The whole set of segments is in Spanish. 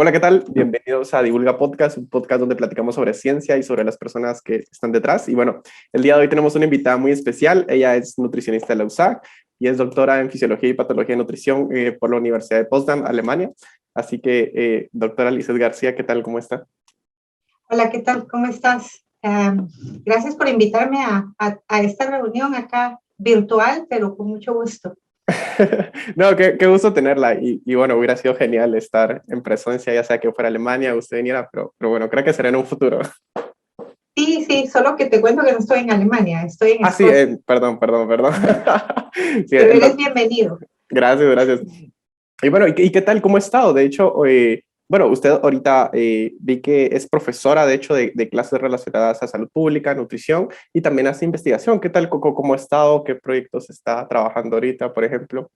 Hola, ¿qué tal? Bienvenidos a Divulga Podcast, un podcast donde platicamos sobre ciencia y sobre las personas que están detrás. Y bueno, el día de hoy tenemos una invitada muy especial. Ella es nutricionista de la USAC y es doctora en Fisiología y Patología de Nutrición por la Universidad de Potsdam, Alemania. Así que, doctora Lizeth García, ¿qué tal? ¿Cómo está? Hola, ¿qué tal? ¿Cómo estás? Gracias por invitarme a esta reunión acá virtual, pero con mucho gusto. No, qué gusto tenerla. Y bueno, hubiera sido genial estar en presencia, ya sea que fuera Alemania, usted viniera, pero bueno, creo que será en un futuro. Sí, solo que te cuento que no estoy en Alemania, estoy en Ah, sí, Escocia, perdón. Sí, pero eres bienvenido. gracias. Y bueno, ¿y qué tal? ¿Cómo ha estado? De hecho, bueno, usted ahorita vi que es profesora, de hecho, de clases relacionadas a salud pública, nutrición, y también hace investigación. ¿Qué tal? ¿Cómo ha estado? ¿Qué proyectos está trabajando ahorita, por ejemplo?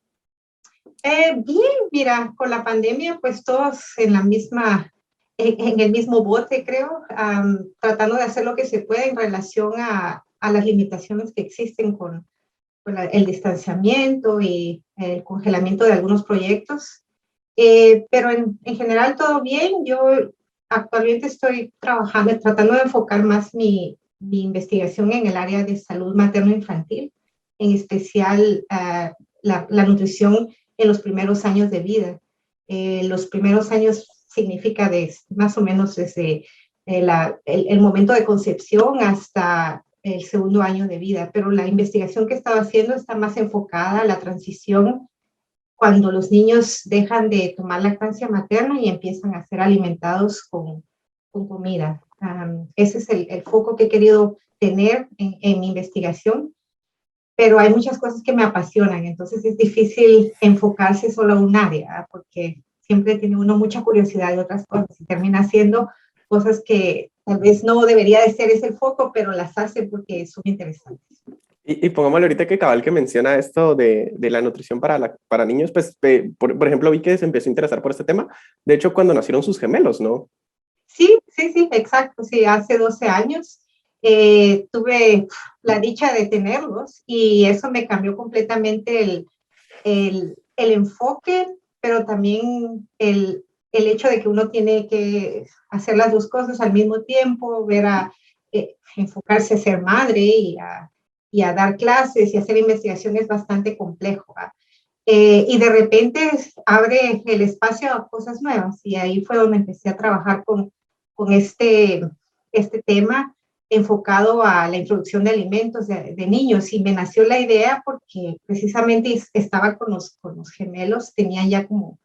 Bien, mira, con la pandemia, pues todos en la misma, en el mismo bote, creo, tratando de hacer lo que se puede en relación a las limitaciones que existen con el distanciamiento y el congelamiento de algunos proyectos. Pero en general todo bien. Yo actualmente estoy trabajando, tratando de enfocar más mi investigación en el área de salud materno-infantil, en especial la nutrición en los primeros años de vida. Los primeros años significa más o menos desde el momento de concepción hasta el segundo año de vida, pero la investigación que estaba haciendo está más enfocada a la transición cuando los niños dejan de tomar lactancia materna y empiezan a ser alimentados con comida. Ese es el foco que he querido tener en mi investigación, pero hay muchas cosas que me apasionan, entonces es difícil enfocarse solo a un área, porque siempre tiene uno mucha curiosidad de otras cosas y termina haciendo cosas que tal vez no debería de ser ese el foco, pero las hace porque son interesantes. Y pongámosle ahorita que cabal que menciona esto de la nutrición para niños, pues, por ejemplo, vi que se empezó a interesar por este tema, de hecho, cuando nacieron sus gemelos, ¿no? Sí, exacto. Sí, hace 12 años tuve la dicha de tenerlos y eso me cambió completamente el enfoque, pero también el hecho de que uno tiene que hacer las dos cosas al mismo tiempo, enfocarse a ser madre y a dar clases y hacer investigación es bastante complejo. Y de repente abre el espacio a cosas nuevas y ahí fue donde empecé a trabajar con este tema enfocado a la introducción de alimentos de niños y me nació la idea porque precisamente estaba con los gemelos, tenían ya como,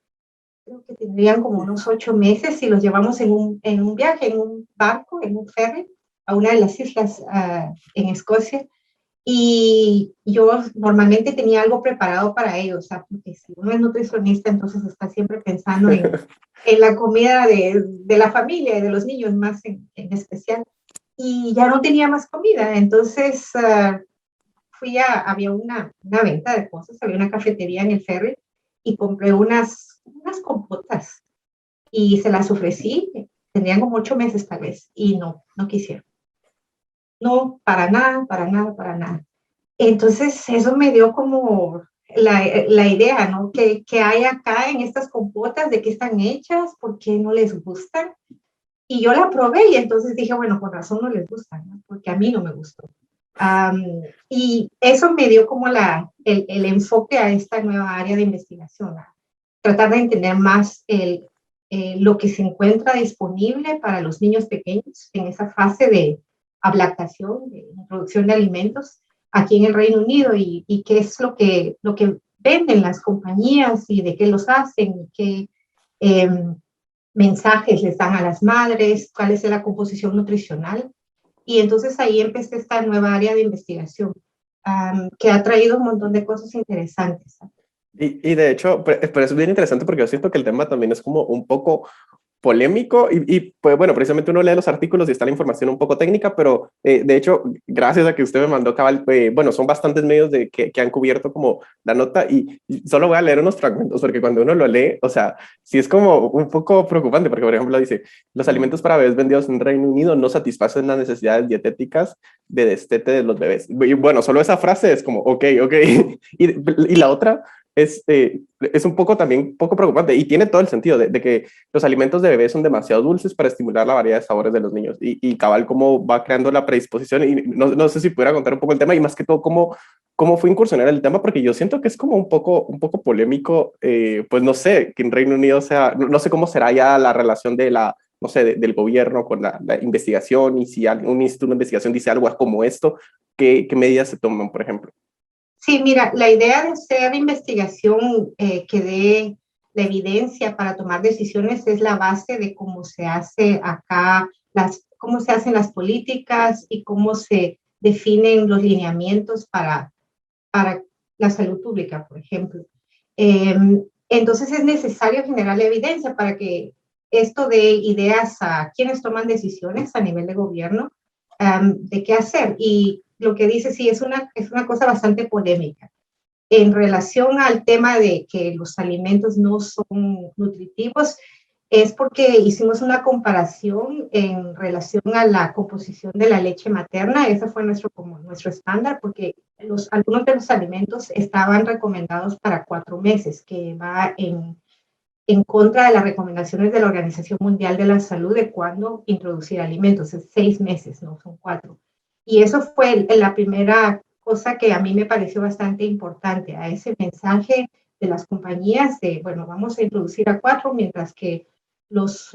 creo que tendrían como unos 8 meses y los llevamos en un viaje, en un barco, en un ferry a una de las islas en Escocia. Y yo normalmente tenía algo preparado para ellos, o sea, porque si uno es nutricionista, entonces está siempre pensando en la comida de la familia y de los niños más en especial. Y ya no tenía más comida, entonces había una venta de cosas, había una cafetería en el ferry y compré unas compotas y se las ofrecí, tendrían como 8 meses tal vez, y no quisieron. No, para nada. Entonces, eso me dio como la idea, ¿no? Que hay acá en estas compotas, de qué están hechas, por qué no les gustan. Y yo la probé y entonces dije, bueno, con razón no les gustan, ¿no? Porque a mí no me gustó. Y eso me dio como el enfoque a esta nueva área de investigación, ¿no? Tratar de entender más lo que se encuentra disponible para los niños pequeños en esa fase de ablactación, de introducción de alimentos aquí en el Reino Unido y qué es lo que venden las compañías y de qué los hacen y qué mensajes les dan a las madres, cuál es la composición nutricional. Y entonces ahí empecé esta nueva área de investigación que ha traído un montón de cosas interesantes. Y de hecho, pero es bien interesante porque yo siento que el tema también es como un poco polémico pues bueno, precisamente uno lee los artículos y está la información un poco técnica, pero de hecho, gracias a que usted me mandó cabal, bueno, son bastantes medios que han cubierto como la nota y solo voy a leer unos fragmentos porque cuando uno lo lee, o sea, sí es como un poco preocupante porque, por ejemplo, dice, los alimentos para bebés vendidos en Reino Unido no satisfacen las necesidades dietéticas de destete de los bebés. Y bueno, solo esa frase es como, ok. Y la otra es un poco también poco preocupante y tiene todo el sentido de que los alimentos de bebé son demasiado dulces para estimular la variedad de sabores de los niños y cabal cómo va creando la predisposición y no sé si pudiera contar un poco el tema y más que todo cómo fue incursionar el tema porque yo siento que es como un poco polémico, pues no sé, que en Reino Unido sea, no sé cómo será ya la relación de la no sé, del gobierno con la investigación y si un instituto de investigación dice algo como esto, ¿qué medidas se toman, por ejemplo? Sí, mira, la idea de hacer investigación que dé la evidencia para tomar decisiones es la base de cómo se hace acá, cómo se hacen las políticas y cómo se definen los lineamientos para la salud pública, por ejemplo. Eh, entonces es necesario generar la evidencia para que esto dé ideas a quienes toman decisiones a nivel de gobierno de qué hacer. Y lo que dice, sí, es una cosa bastante polémica. En relación al tema de que los alimentos no son nutritivos, es porque hicimos una comparación en relación a la composición de la leche materna. Ese fue como nuestro estándar, porque algunos de los alimentos estaban recomendados para 4 meses, que va en contra de las recomendaciones de la Organización Mundial de la Salud de cuándo introducir alimentos. Es 6 meses, no son 4. Y eso fue la primera cosa que a mí me pareció bastante importante, a ese mensaje de las compañías de, bueno, vamos a introducir a 4, mientras que las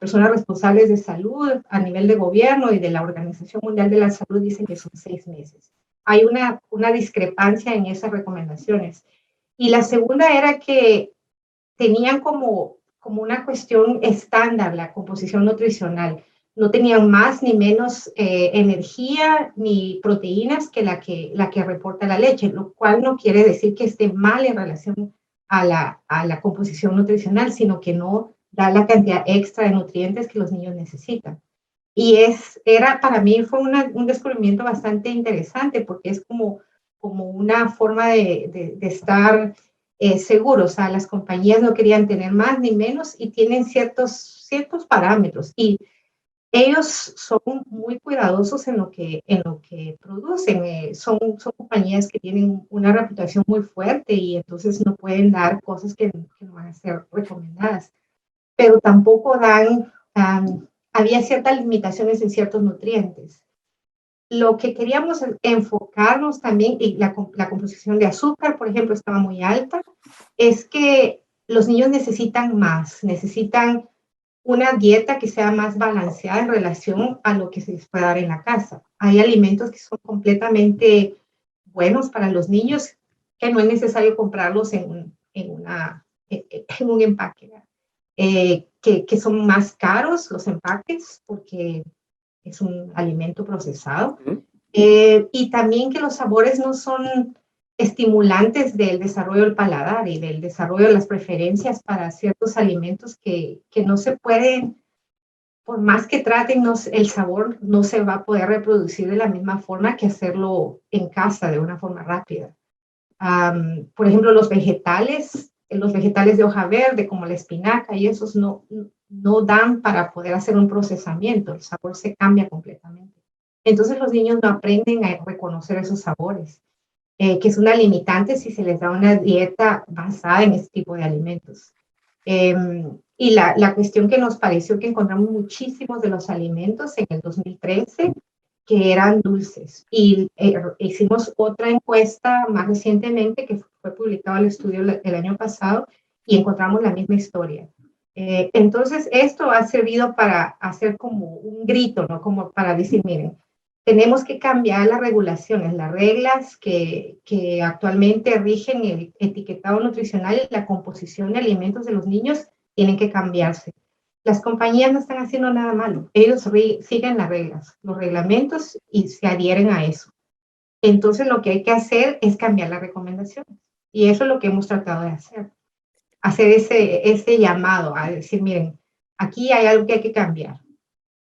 personas responsables de salud a nivel de gobierno y de la Organización Mundial de la Salud dicen que son 6 meses. Hay una discrepancia en esas recomendaciones. Y la segunda era que tenían como una cuestión estándar la composición nutricional. No tenían más ni menos energía ni proteínas que la que reporta la leche, lo cual no quiere decir que esté mal en relación a la composición nutricional, sino que no da la cantidad extra de nutrientes que los niños necesitan. Y para mí fue un descubrimiento bastante interesante porque es como una forma de estar seguros. O sea, las compañías no querían tener más ni menos y tienen ciertos parámetros. Y ellos son muy cuidadosos en lo que producen. Son compañías que tienen una reputación muy fuerte y entonces no pueden dar cosas que no van a ser recomendadas. Pero tampoco había ciertas limitaciones en ciertos nutrientes. Lo que queríamos enfocarnos también, y la composición de azúcar, por ejemplo, estaba muy alta, es que los niños necesitan una dieta que sea más balanceada en relación a lo que se les puede dar en la casa. Hay alimentos que son completamente buenos para los niños, que no es necesario comprarlos en un empaque, que son más caros los empaques, porque es un alimento procesado, y también que los sabores no son estimulantes del desarrollo del paladar y del desarrollo de las preferencias para ciertos alimentos que no se pueden, por más que traten, el sabor no se va a poder reproducir de la misma forma que hacerlo en casa de una forma rápida. Por ejemplo, los vegetales de hoja verde, como la espinaca, y esos no dan para poder hacer un procesamiento, el sabor se cambia completamente. Entonces los niños no aprenden a reconocer esos sabores, que es una limitante si se les da una dieta basada en este tipo de alimentos. Y la cuestión que nos pareció que encontramos muchísimos de los alimentos en el 2013 que eran dulces. Y hicimos otra encuesta más recientemente, que fue publicado el estudio el año pasado, y encontramos la misma historia. Entonces, esto ha servido para hacer como un grito, ¿no? Como para decir, miren, tenemos que cambiar las regulaciones, las reglas que actualmente rigen el etiquetado nutricional y la composición de alimentos de los niños tienen que cambiarse. Las compañías no están haciendo nada malo. Ellos siguen las reglas, los reglamentos y se adhieren a eso. Entonces, lo que hay que hacer es cambiar las recomendaciones. Y eso es lo que hemos tratado de hacer. Hacer ese llamado a decir, miren, aquí hay algo que hay que cambiar.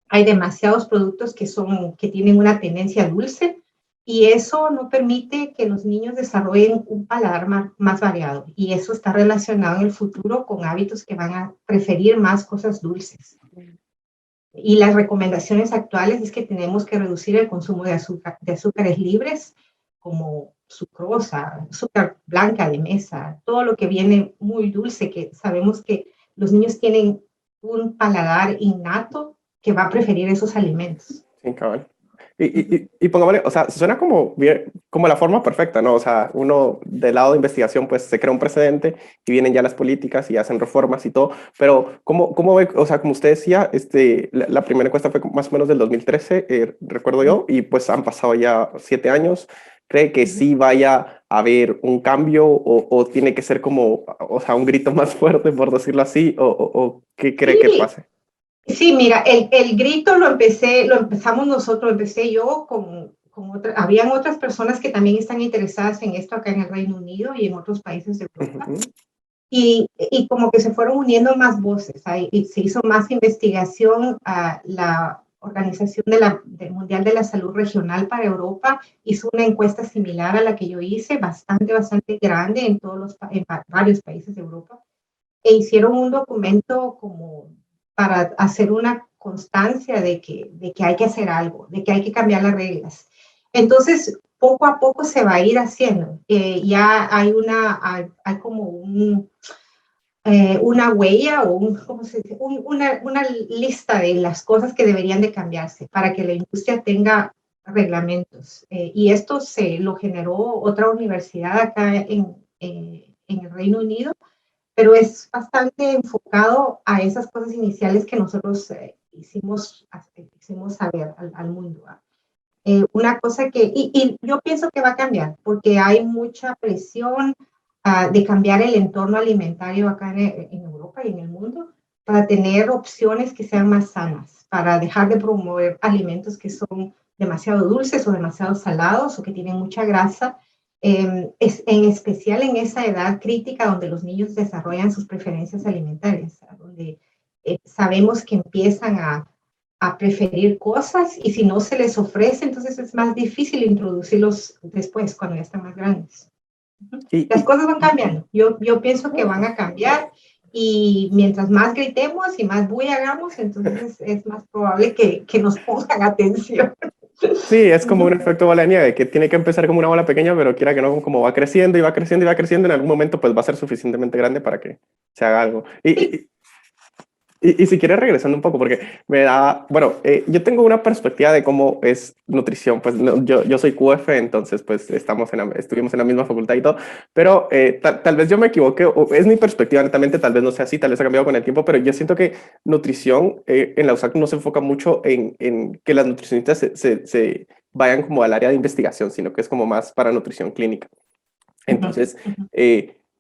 Hay demasiados productos que tienen una tendencia dulce y eso no permite que los niños desarrollen un paladar más variado. Y eso está relacionado en el futuro con hábitos que van a preferir más cosas dulces. Y las recomendaciones actuales es que tenemos que reducir el consumo de azúcares libres, como sucrosa, azúcar blanca de mesa, todo lo que viene muy dulce, que sabemos que los niños tienen un paladar innato que va a preferir esos alimentos. Sí, cabal. Y pongámosle, o sea, suena como, bien, como la forma perfecta, ¿no? O sea, uno del lado de investigación, pues se crea un precedente y vienen ya las políticas y hacen reformas y todo, pero ¿cómo ve? O sea, como usted decía, la primera encuesta fue más o menos del 2013, recuerdo yo, y pues han pasado ya 7 años. ¿Cree que sí vaya a haber un cambio o tiene que ser como, o sea, un grito más fuerte, por decirlo así, o qué cree que Sí, pase? sí, mira, el grito lo empezamos nosotros, empecé yo habían otras personas que también están interesadas en esto acá en el Reino Unido y en otros países de Europa. Ujú, Y como que se fueron uniendo más voces, y se hizo más investigación. A la Organización del Mundial de la Salud Regional para Europa hizo una encuesta similar a la que yo hice, bastante grande en varios países de Europa, e hicieron un documento como para hacer una constancia de que hay que hacer algo, de que hay que cambiar las reglas. Entonces, poco a poco se va a ir haciendo. Ya hay como una huella o ¿cómo se dice? Una lista de las cosas que deberían de cambiarse para que la industria tenga reglamentos. Y esto se lo generó otra universidad acá en el Reino Unido, pero es bastante enfocado a esas cosas iniciales que nosotros hicimos saber al mundo. Una cosa y yo pienso que va a cambiar, porque hay mucha presión de cambiar el entorno alimentario acá en Europa y en el mundo, para tener opciones que sean más sanas, para dejar de promover alimentos que son demasiado dulces o demasiado salados o que tienen mucha grasa, en especial en esa edad crítica donde los niños desarrollan sus preferencias alimentarias, donde sabemos que empiezan a preferir cosas, y si no se les ofrece, entonces es más difícil introducirlos después, cuando ya están más grandes. Y, Las y, cosas van cambiando. Yo pienso que van a cambiar, y mientras más gritemos y más bulla hagamos, entonces es más probable que nos pongan atención. Sí, es como un efecto bola de nieve, que tiene que empezar como una bola pequeña, pero quiera que no, como va creciendo y va creciendo y va creciendo, en algún momento pues va a ser suficientemente grande para que se haga algo. Sí. Y si quieres, regresando un poco, porque me da, bueno, yo tengo una perspectiva de cómo es nutrición, pues yo soy QF, entonces pues estuvimos en la misma facultad y todo, pero tal vez yo me equivoqué, o es mi perspectiva netamente, tal vez no sea así, tal vez ha cambiado con el tiempo, pero yo siento que nutrición en la USAC no se enfoca mucho en que las nutricionistas se vayan como al área de investigación, sino que es como más para nutrición clínica. Ujú, Entonces, ujú.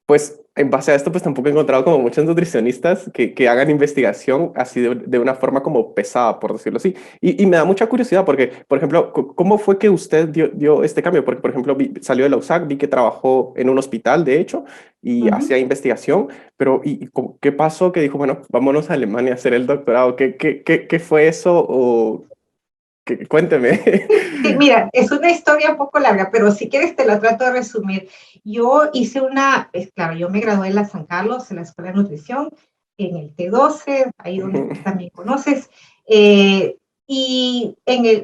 pues en base a esto, pues tampoco he encontrado como muchos nutricionistas que hagan investigación así de una forma como pesada, por decirlo así. Y me da mucha curiosidad porque, por ejemplo, ¿cómo fue que usted dio este cambio? Porque, por ejemplo, salió de la USAC, vi que trabajó en un hospital, de hecho, y Ujú. hacía investigación, pero ¿qué pasó? Que dijo, bueno, vámonos a Alemania a hacer el doctorado. ¿Qué fue eso? O, cuénteme. Sí, mira, es una historia un poco larga, pero si quieres te la trato de resumir. Yo hice claro, yo me gradué en la San Carlos, en la Escuela de Nutrición, en el T12, ahí donde tú también conoces. Y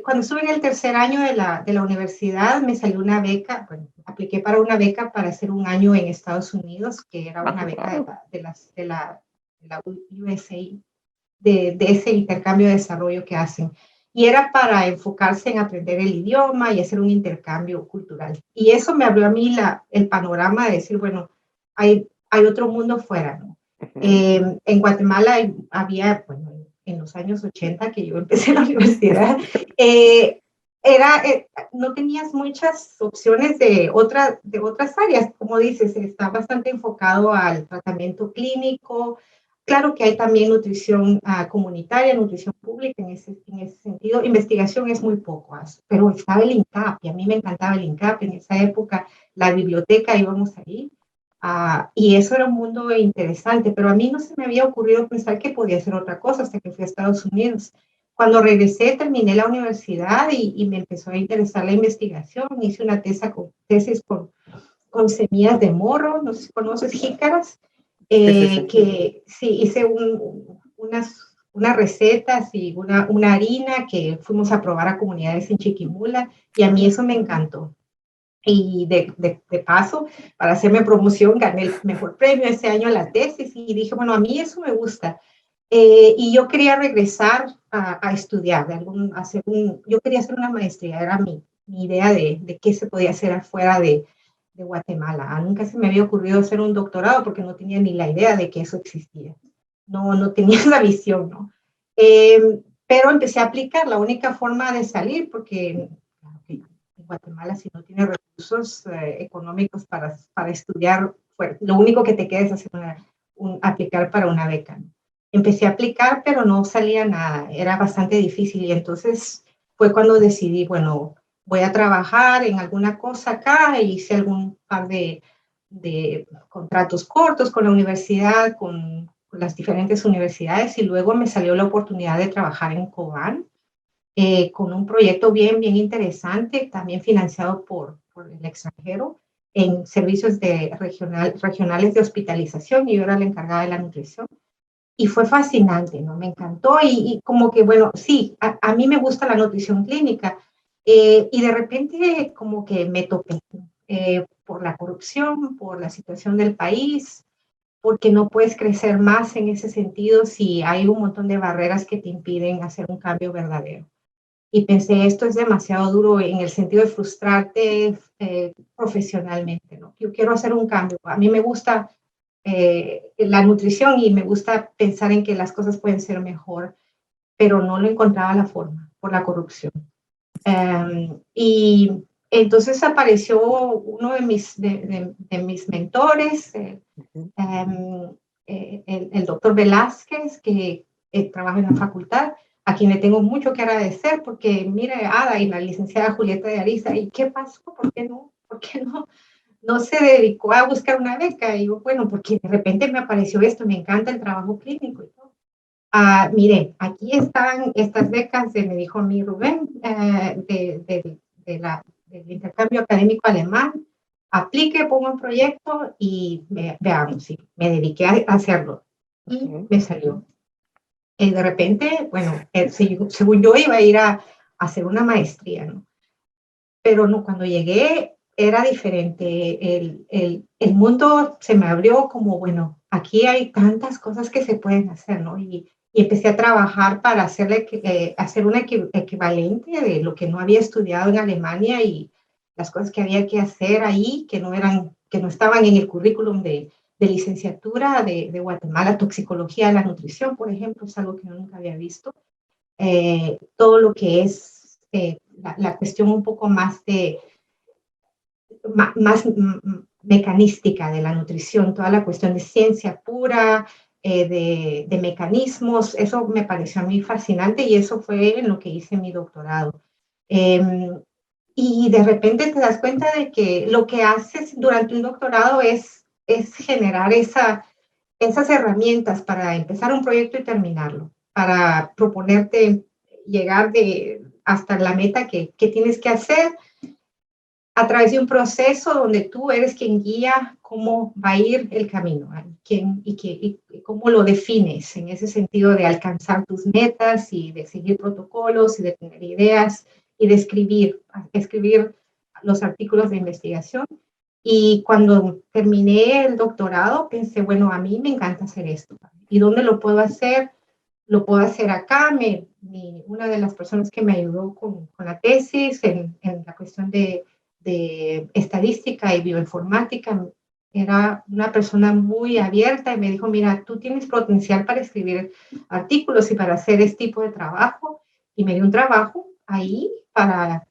cuando estuve en el tercer año de la universidad, me salió una beca. Bueno, apliqué para una beca para hacer un año en Estados Unidos, que era una beca de la USAID, de ese intercambio de desarrollo que hacen. Y era para enfocarse en aprender el idioma y hacer un intercambio cultural. Y eso me abrió a mí el panorama de decir, bueno, hay otro mundo fuera, ¿no? En Guatemala había, bueno, en los años 80 que yo empecé la universidad, eh, no tenías muchas opciones de otras áreas. Como dices, está bastante enfocado al tratamiento clínico. Claro que hay también nutrición comunitaria, nutrición pública en ese sentido. Investigación es muy poco, pero estaba el INCAP, y a mí me encantaba el INCAP en esa época. La biblioteca, íbamos ahí, y eso era un mundo interesante, pero a mí no se me había ocurrido pensar que podía hacer otra cosa hasta que fui a Estados Unidos. Cuando regresé, terminé la universidad, y me empezó a interesar la investigación. Hice una tesis con semillas de morro, no sé si conoces, jícaras, Sí, sí, sí. que sí, hice unas recetas y una harina que fuimos a probar a comunidades en Chiquimula, y a mí eso me encantó. Y de paso, para hacerme promoción, gané el mejor premio ese año en la tesis y dije, bueno, a mí eso me gusta. Y yo quería regresar a estudiar, yo quería hacer una maestría, era mi idea de qué se podía hacer afuera de Guatemala. Nunca se me había ocurrido hacer un doctorado porque no tenía ni la idea de que eso existía. No tenía la visión, ¿no? Pero empecé a aplicar la única forma de salir, porque claro, en Guatemala si no tienes recursos económicos para estudiar, pues, lo único que te queda es hacer aplicar para una beca, ¿no? Empecé a aplicar, pero no salía nada, era bastante difícil y entonces fue cuando decidí, bueno, voy a trabajar en alguna cosa acá, e hice algún par de contratos cortos con la universidad, con las diferentes universidades y luego me salió la oportunidad de trabajar en Cobán con un proyecto bien interesante, también financiado por el extranjero, en servicios regionales de hospitalización y yo era la encargada de la nutrición. Y fue fascinante, ¿no? Me encantó y como que, bueno, sí, a mí me gusta la nutrición clínica y de repente como que me topé por la corrupción, por la situación del país, porque no puedes crecer más en ese sentido si hay un montón de barreras que te impiden hacer un cambio verdadero. Y pensé, esto es demasiado duro en el sentido de frustrarte profesionalmente, ¿no? Yo quiero hacer un cambio. A mí me gusta la nutrición y me gusta pensar en que las cosas pueden ser mejor, pero no lo encontraba la forma por la corrupción. Y entonces apareció uno de mis mentores, el doctor Velázquez, que trabaja en la facultad, a quien le tengo mucho que agradecer, porque mire, Ada y la licenciada Julieta de Ariza, ¿y qué pasó? ¿Por qué no? ¿Por qué no se dedicó a buscar una beca? Y yo, bueno, porque de repente me apareció esto, me encanta el trabajo clínico y todo. Mire, aquí están estas becas, me dijo a mí Rubén, del intercambio académico alemán, aplique, ponga un proyecto y veamos, sí, me dediqué a hacerlo y me salió. Y de repente, bueno, según yo iba a ir a hacer una maestría, ¿no? Pero no, cuando llegué era diferente, el mundo se me abrió como, bueno, aquí hay tantas cosas que se pueden hacer, ¿no? Y empecé a trabajar para hacer un equivalente de lo que no había estudiado en Alemania y las cosas que había que hacer ahí, que no estaban en el currículum de licenciatura de Guatemala, toxicología de la nutrición, por ejemplo, es algo que yo nunca había visto. Todo lo que es la cuestión un poco más más mecanística de la nutrición, toda la cuestión de ciencia pura, de mecanismos, eso me pareció a mí fascinante y eso fue en lo que hice mi doctorado. Y de repente te das cuenta de que lo que haces durante un doctorado es generar esas herramientas para empezar un proyecto y terminarlo, para proponerte llegar hasta la meta que tienes que hacer a través de un proceso donde tú eres quien guía cómo va a ir el camino, y cómo lo defines en ese sentido de alcanzar tus metas y de seguir protocolos y de tener ideas y de escribir los artículos de investigación. Y cuando terminé el doctorado, pensé, bueno, a mí me encanta hacer esto. ¿Y dónde lo puedo hacer? Lo puedo hacer acá. Una de las personas que me ayudó con la tesis en la cuestión de estadística y bioinformática era una persona muy abierta y me dijo, mira, tú tienes potencial para escribir artículos y para hacer este tipo de trabajo. Y me dio un trabajo ahí para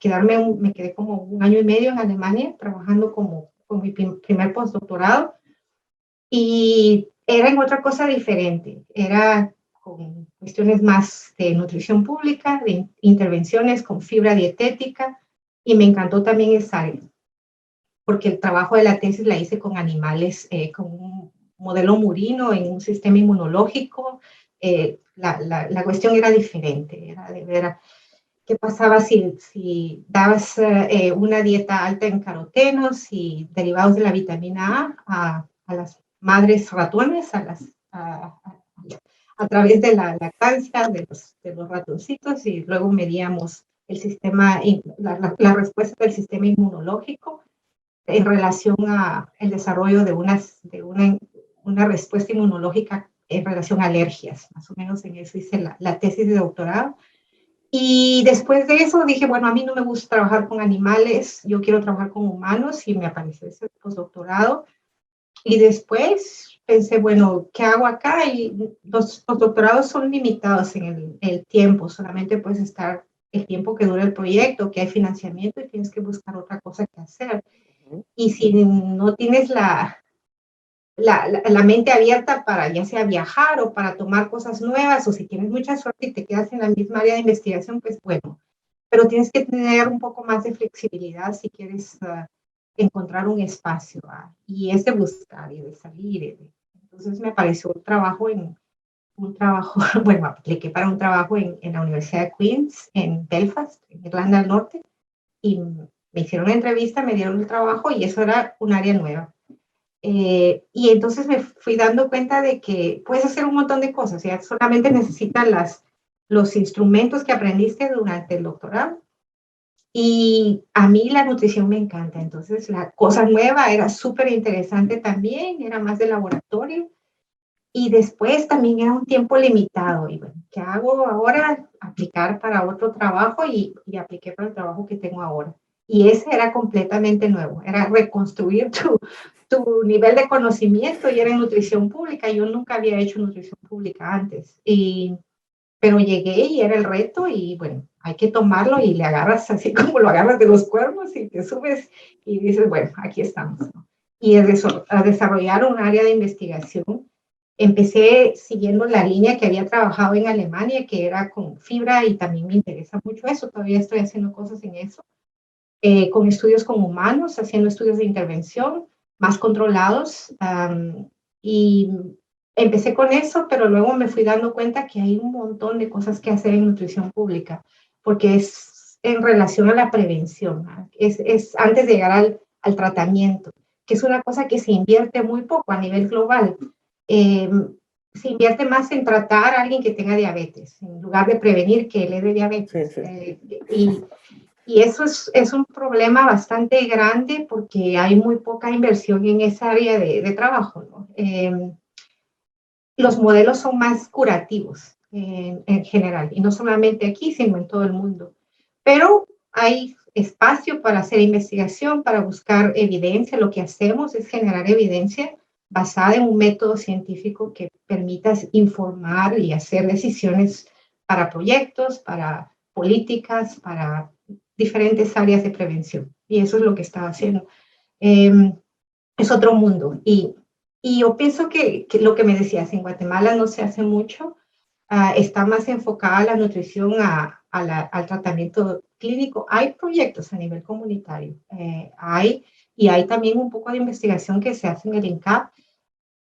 me quedé como 1 año y medio en Alemania trabajando con mi primer postdoctorado y era en otra cosa diferente, era con cuestiones más de nutrición pública, de intervenciones con fibra dietética y me encantó también esa área, porque el trabajo de la tesis la hice con animales, con un modelo murino en un sistema inmunológico. La cuestión era diferente, era de ver qué pasaba si dabas una dieta alta en carotenos y derivados de la vitamina a las madres ratones, a través de la lactancia de los ratoncitos y luego medíamos la respuesta del sistema inmunológico en relación a el desarrollo una respuesta inmunológica en relación a alergias. Más o menos en eso hice la tesis de doctorado. Y después de eso dije, bueno, a mí no me gusta trabajar con animales, yo quiero trabajar con humanos y me apareció ese postdoctorado. Y después pensé, bueno, ¿qué hago acá? Y los doctorados son limitados en el tiempo, solamente puedes estar el tiempo que dura el proyecto, que hay financiamiento y tienes que buscar otra cosa que hacer. Y si no tienes la mente abierta para ya sea viajar o para tomar cosas nuevas, o si tienes mucha suerte y te quedas en la misma área de investigación, pues bueno, pero tienes que tener un poco más de flexibilidad si quieres encontrar un espacio, y es de buscar y de salir. Entonces me apareció bueno, apliqué para un trabajo en la Universidad de Queen's, en Belfast, en Irlanda del Norte, y me hicieron una entrevista, me dieron el trabajo y eso era un área nueva. Y entonces me fui dando cuenta de que puedes hacer un montón de cosas, ya solamente necesitas los instrumentos que aprendiste durante el doctorado. Y a mí la nutrición me encanta, entonces la cosa nueva era súper interesante también, era más de laboratorio. Y después también era un tiempo limitado. Y bueno, ¿qué hago ahora? Aplicar para otro trabajo y apliqué para el trabajo que tengo ahora. Y ese era completamente nuevo, era reconstruir tu nivel de conocimiento y era en nutrición pública. Yo nunca había hecho nutrición pública antes. Pero llegué y era el reto y bueno, hay que tomarlo y le agarras así como lo agarras de los cuernos y te subes y dices, bueno, aquí estamos, ¿no? Y a desarrollar un área de investigación. Empecé siguiendo la línea que había trabajado en Alemania, que era con fibra y también me interesa mucho eso, todavía estoy haciendo cosas en eso, con estudios con humanos, haciendo estudios de intervención más controlados, y empecé con eso, pero luego me fui dando cuenta que hay un montón de cosas que hacer en nutrición pública, porque es en relación a la prevención, ¿no? Es antes de llegar al tratamiento, que es una cosa que se invierte muy poco a nivel global. Eh, Se invierte más en tratar a alguien que tenga diabetes, en lugar de prevenir que le dé Sí, diabetes. sí. Y eso es un problema bastante grande porque hay muy poca inversión en esa área de trabajo, ¿no? Los modelos son más curativos en general, y no solamente aquí, sino en todo el mundo. Pero hay espacio para hacer investigación, para buscar evidencia. Lo que hacemos es generar evidencia basada en un método científico que permita informar y hacer decisiones para proyectos, para políticas, para diferentes áreas de prevención. Y eso es lo que estaba haciendo. Eh, es otro mundo. Y yo pienso que lo que me decías, en Guatemala no se hace mucho, está más enfocada la nutrición al tratamiento clínico. Hay proyectos a nivel comunitario, y hay también un poco de investigación que se hace en el INCAP,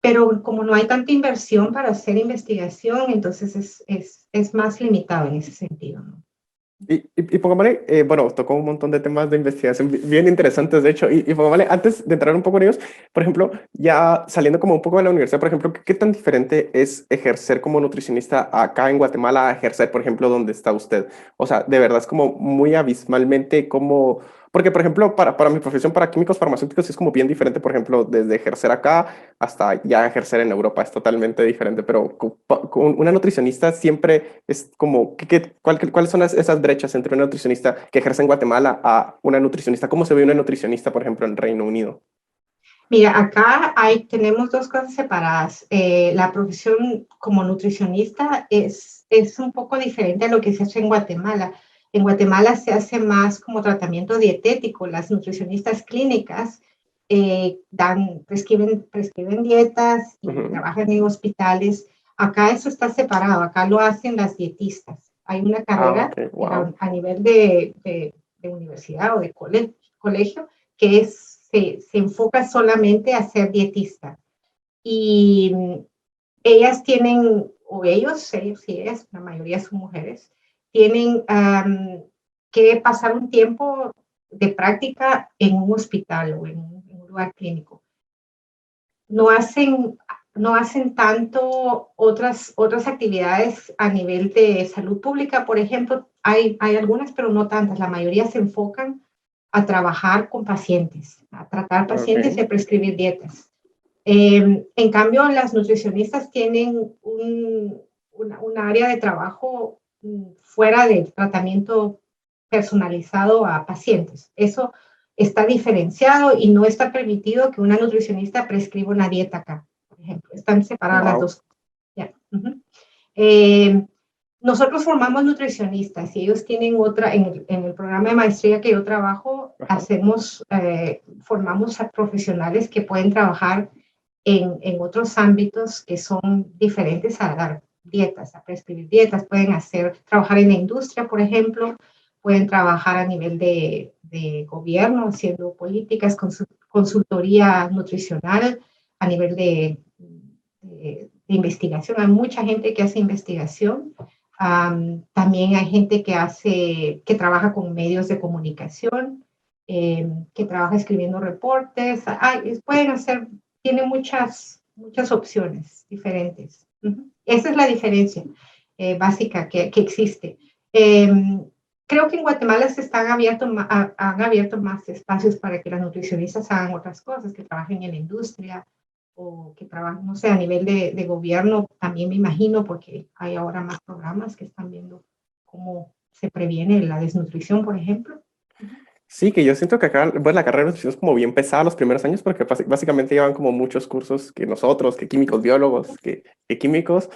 pero como no hay tanta inversión para hacer investigación, entonces es más limitado en ese sentido, ¿no? Y pongámosle, bueno, tocó un montón de temas de investigación bien interesantes, de hecho, y pongámosle, antes de entrar un poco en ellos, por ejemplo, ya saliendo como un poco de la universidad, por ejemplo, ¿qué tan diferente es ejercer como nutricionista acá en Guatemala a ejercer, por ejemplo, donde está usted? O sea, de verdad es como muy abismalmente como... Porque, por ejemplo, para mi profesión, para químicos farmacéuticos, es como bien diferente, por ejemplo, desde ejercer acá hasta ya ejercer en Europa, es totalmente diferente, pero con una nutricionista siempre es como, ¿cuáles son esas brechas entre una nutricionista que ejerce en Guatemala a una nutricionista? ¿Cómo se ve una nutricionista, por ejemplo, en Reino Unido? Mira, acá tenemos dos cosas separadas. La profesión como nutricionista es un poco diferente a lo que se hace en Guatemala. En Guatemala se hace más como tratamiento dietético. Las nutricionistas clínicas prescriben dietas y Ujú. trabajan en hospitales. Acá eso está separado. Acá lo hacen las dietistas. Hay una Ah, carrera ok, wow. a nivel de universidad o de colegio que se enfoca solamente a ser dietista. Y ellas tienen, o ellos y ellas, la mayoría son mujeres, tienen que pasar un tiempo de práctica en un hospital o en un lugar clínico. No hacen, no hacen tanto otras actividades a nivel de salud pública, por ejemplo, hay algunas, pero no tantas. La mayoría se enfocan a trabajar con pacientes, a tratar pacientes y Ok. a prescribir dietas. En cambio, las nutricionistas tienen una área de trabajo fuera del tratamiento personalizado a pacientes. Eso está diferenciado y no está permitido que una nutricionista prescriba una dieta acá, por ejemplo. Están separadas las Wow. dos cosas. Ya. Eh, Nosotros formamos nutricionistas y ellos tienen otra, en el programa de maestría que yo trabajo, Ajá. formamos a profesionales que pueden trabajar en otros ámbitos que son diferentes a dar dietas, a prescribir dietas, pueden trabajar en la industria, por ejemplo, pueden trabajar a nivel de gobierno, haciendo políticas, consultoría nutricional, a nivel de investigación. Hay mucha gente que hace investigación. También hay gente que trabaja con medios de comunicación, que trabaja escribiendo reportes. Pueden hacer, tiene muchas opciones diferentes. Esa es la diferencia básica que existe. Eh, Creo que en Guatemala han abierto más espacios para que las nutricionistas hagan otras cosas, que trabajen en la industria, o que trabajan, no sé, a nivel de gobierno, también me imagino, porque hay ahora más programas que están viendo cómo se previene la desnutrición, por ejemplo. Sí, que yo siento que acá, bueno, la carrera de nutrición es como bien pesada los primeros años porque básicamente llevan como muchos cursos que nosotros, que químicos, biólogos, que químicos,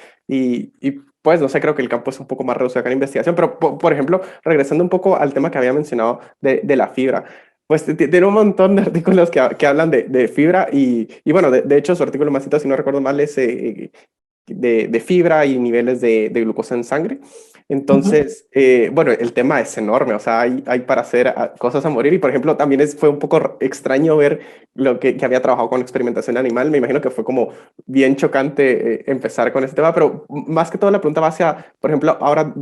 pues no sé, creo que el campo es un poco más reducido acá en investigación, pero por ejemplo, regresando un poco al tema que había mencionado de la fibra, pues tiene un montón de artículos que hablan de fibra y bueno, de hecho su artículo más citado, si no recuerdo mal, es de fibra y niveles de glucosa en sangre. Ujú. Entonces, bueno, el tema es enorme, o sea, hay para hacer cosas a morir y, por ejemplo, también fue un poco extraño ver lo que había trabajado con experimentación animal. Me imagino que fue como bien chocante empezar con ese tema, pero más que todo la pregunta va hacia, por ejemplo, ahora,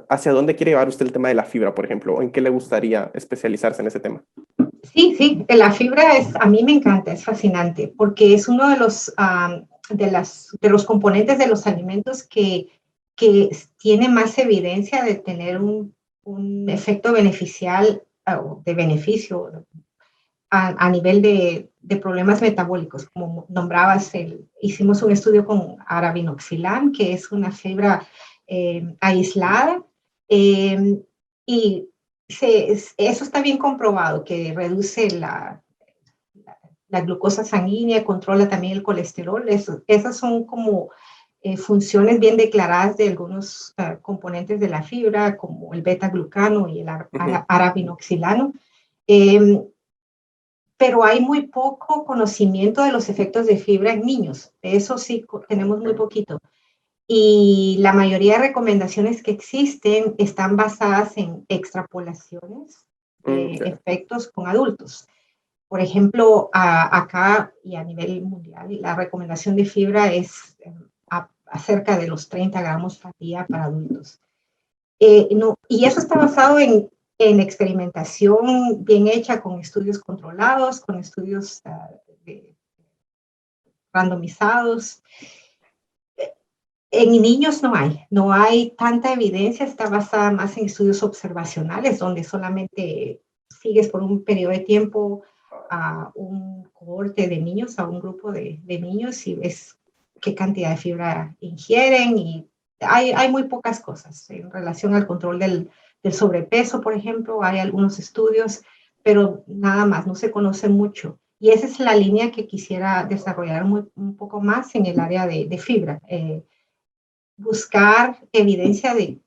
¿hacia dónde quiere llevar usted el tema de la fibra, por ejemplo? ¿O en qué le gustaría especializarse en ese tema? Sí, sí, la fibra a mí me encanta, es fascinante, porque es uno de los componentes de los alimentos que tiene más evidencia de tener un efecto beneficial, de beneficio a nivel de problemas metabólicos. Como nombrabas, hicimos un estudio con arabinoxilán, que es una fibra aislada, eh, y eso está bien comprobado, que reduce la glucosa sanguínea, controla también el colesterol. Esas son como funciones bien declaradas de algunos componentes de la fibra, como el beta-glucano y el Ujú. arabinoxilano. Eh, pero hay muy poco conocimiento de los efectos de fibra en niños. De eso sí tenemos muy Ok. poquito. Y la mayoría de recomendaciones que existen están basadas en extrapolaciones de Ya. efectos con adultos. Por ejemplo, acá y a nivel mundial, la recomendación de fibra es acerca de los 30 gramos por día para adultos. No, y eso está basado en experimentación bien hecha con estudios controlados, con estudios randomizados. En niños no hay tanta evidencia, está basada más en estudios observacionales, donde solamente sigues por un periodo de tiempo a un cohorte de niños, a un grupo de niños y ves qué cantidad de fibra ingieren y hay muy pocas cosas en relación al control del sobrepeso, por ejemplo, hay algunos estudios, pero nada más, no se conoce mucho. Y esa es la línea que quisiera desarrollar un poco más en el área de fibra. Buscar evidencia de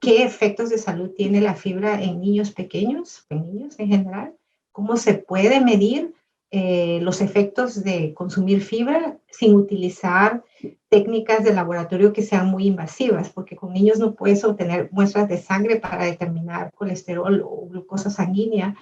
qué efectos de salud tiene la fibra en niños pequeños, en niños en general, cómo se puede medir los efectos de consumir fibra sin utilizar técnicas de laboratorio que sean muy invasivas, porque con niños no puedes obtener muestras de sangre para determinar colesterol o glucosa sanguínea.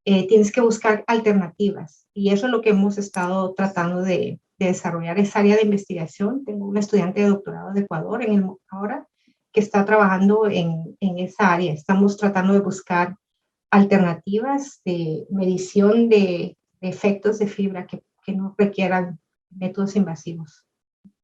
Tienes que buscar alternativas. Y eso es lo que hemos estado tratando de desarrollar, esa área de investigación. Tengo una estudiante de doctorado de Ecuador ahora que está trabajando en esa área. Estamos tratando de buscar alternativas de medición de efectos de fibra que no requieran métodos invasivos.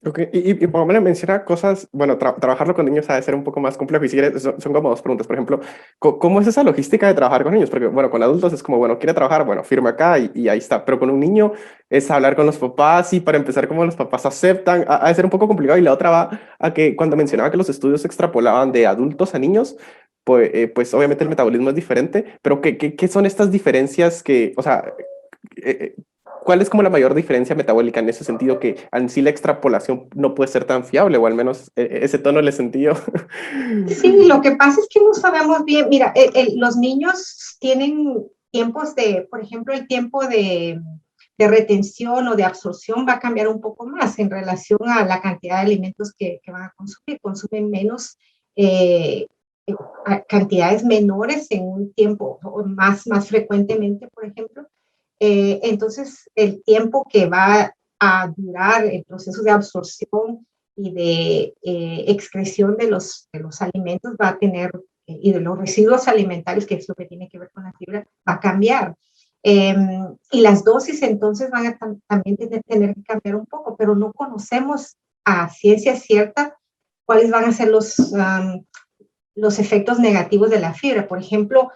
Ok, y Pamela menciona cosas, bueno, trabajarlo con niños ha de ser un poco más complejo y si quieres, son como dos preguntas. Por ejemplo, ¿cómo es esa logística de trabajar con niños? Porque, bueno, con adultos es como, bueno, quiere trabajar, bueno, firma acá y ahí está. Pero con un niño es hablar con los papás y para empezar, como los papás aceptan, ha de ser un poco complicado. Y la otra va a que cuando mencionaba que los estudios se extrapolaban de adultos a niños, pues obviamente el metabolismo es diferente, pero ¿qué son estas diferencias que, o sea, eh, ¿cuál es como la mayor diferencia metabólica en ese sentido que en sí la extrapolación no puede ser tan fiable o al menos ese tono le sentí yo? Sí, lo que pasa es que no sabemos bien. Mira, los niños tienen tiempos de, por ejemplo, el tiempo de retención o de absorción va a cambiar un poco más en relación a la cantidad de alimentos que van a consumir. Consumen menos, eh, cantidades menores en un tiempo más frecuentemente, por ejemplo. Entonces, el tiempo que va a durar el proceso de absorción y de excreción de los alimentos va a tener, y de los residuos alimentarios, que es lo que tiene que ver con la fibra, va a cambiar. Eh, y las dosis entonces van a también tener que cambiar un poco, pero no conocemos a ciencia cierta cuáles van a ser los efectos negativos de la fibra. Por ejemplo,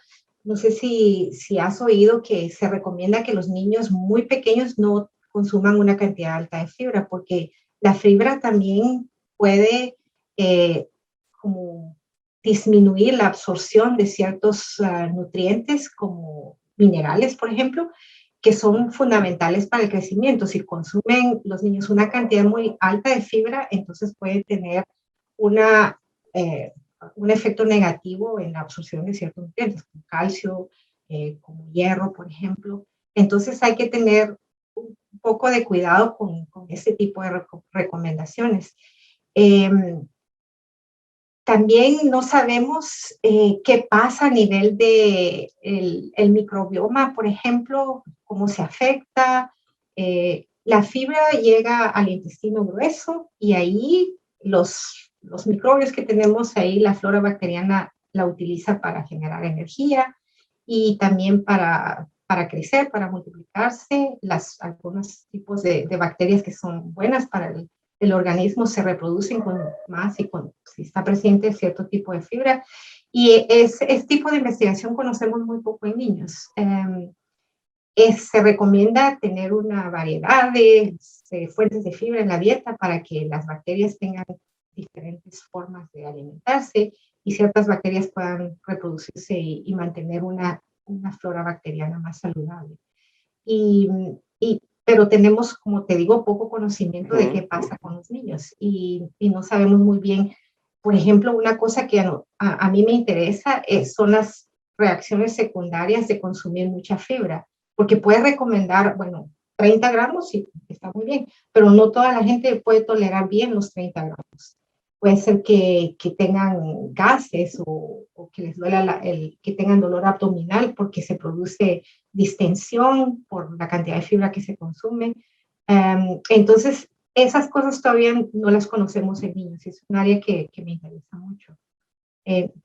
no sé si has oído que se recomienda que los niños muy pequeños no consuman una cantidad alta de fibra, porque la fibra también puede como disminuir la absorción de ciertos nutrientes como minerales, por ejemplo, que son fundamentales para el crecimiento. Si consumen los niños una cantidad muy alta de fibra, entonces puede tener una, eh, un efecto negativo en la absorción de ciertos nutrientes, como calcio, como hierro, por ejemplo. Entonces hay que tener un poco de cuidado con este tipo de recomendaciones. Eh, También no sabemos qué pasa a nivel de el microbioma, por ejemplo, cómo se afecta. La fibra llega al intestino grueso y ahí los microbios que tenemos ahí, la flora bacteriana la utiliza para generar energía y también para crecer, para multiplicarse. Algunos tipos de bacterias que son buenas para el organismo se reproducen con más y si está presente cierto tipo de fibra. Y ese tipo de investigación conocemos muy poco en niños. Se recomienda tener una variedad de fuentes de fibra en la dieta para que las bacterias tengan diferentes formas de alimentarse y ciertas bacterias puedan reproducirse y mantener una flora bacteriana más saludable. Y, pero tenemos, como te digo, poco conocimiento de qué pasa con los niños y no sabemos muy bien. Por ejemplo, una cosa que a mí me interesa son las reacciones secundarias de consumir mucha fibra, porque puede recomendar, bueno, 30 gramos, sí, está muy bien, pero no toda la gente puede tolerar bien los 30 gramos. Puede ser que tengan gases o que les duela que tengan dolor abdominal porque se produce distensión por la cantidad de fibra que se consume. Entonces, esas cosas todavía no las conocemos en niños. Es un área que me interesa mucho.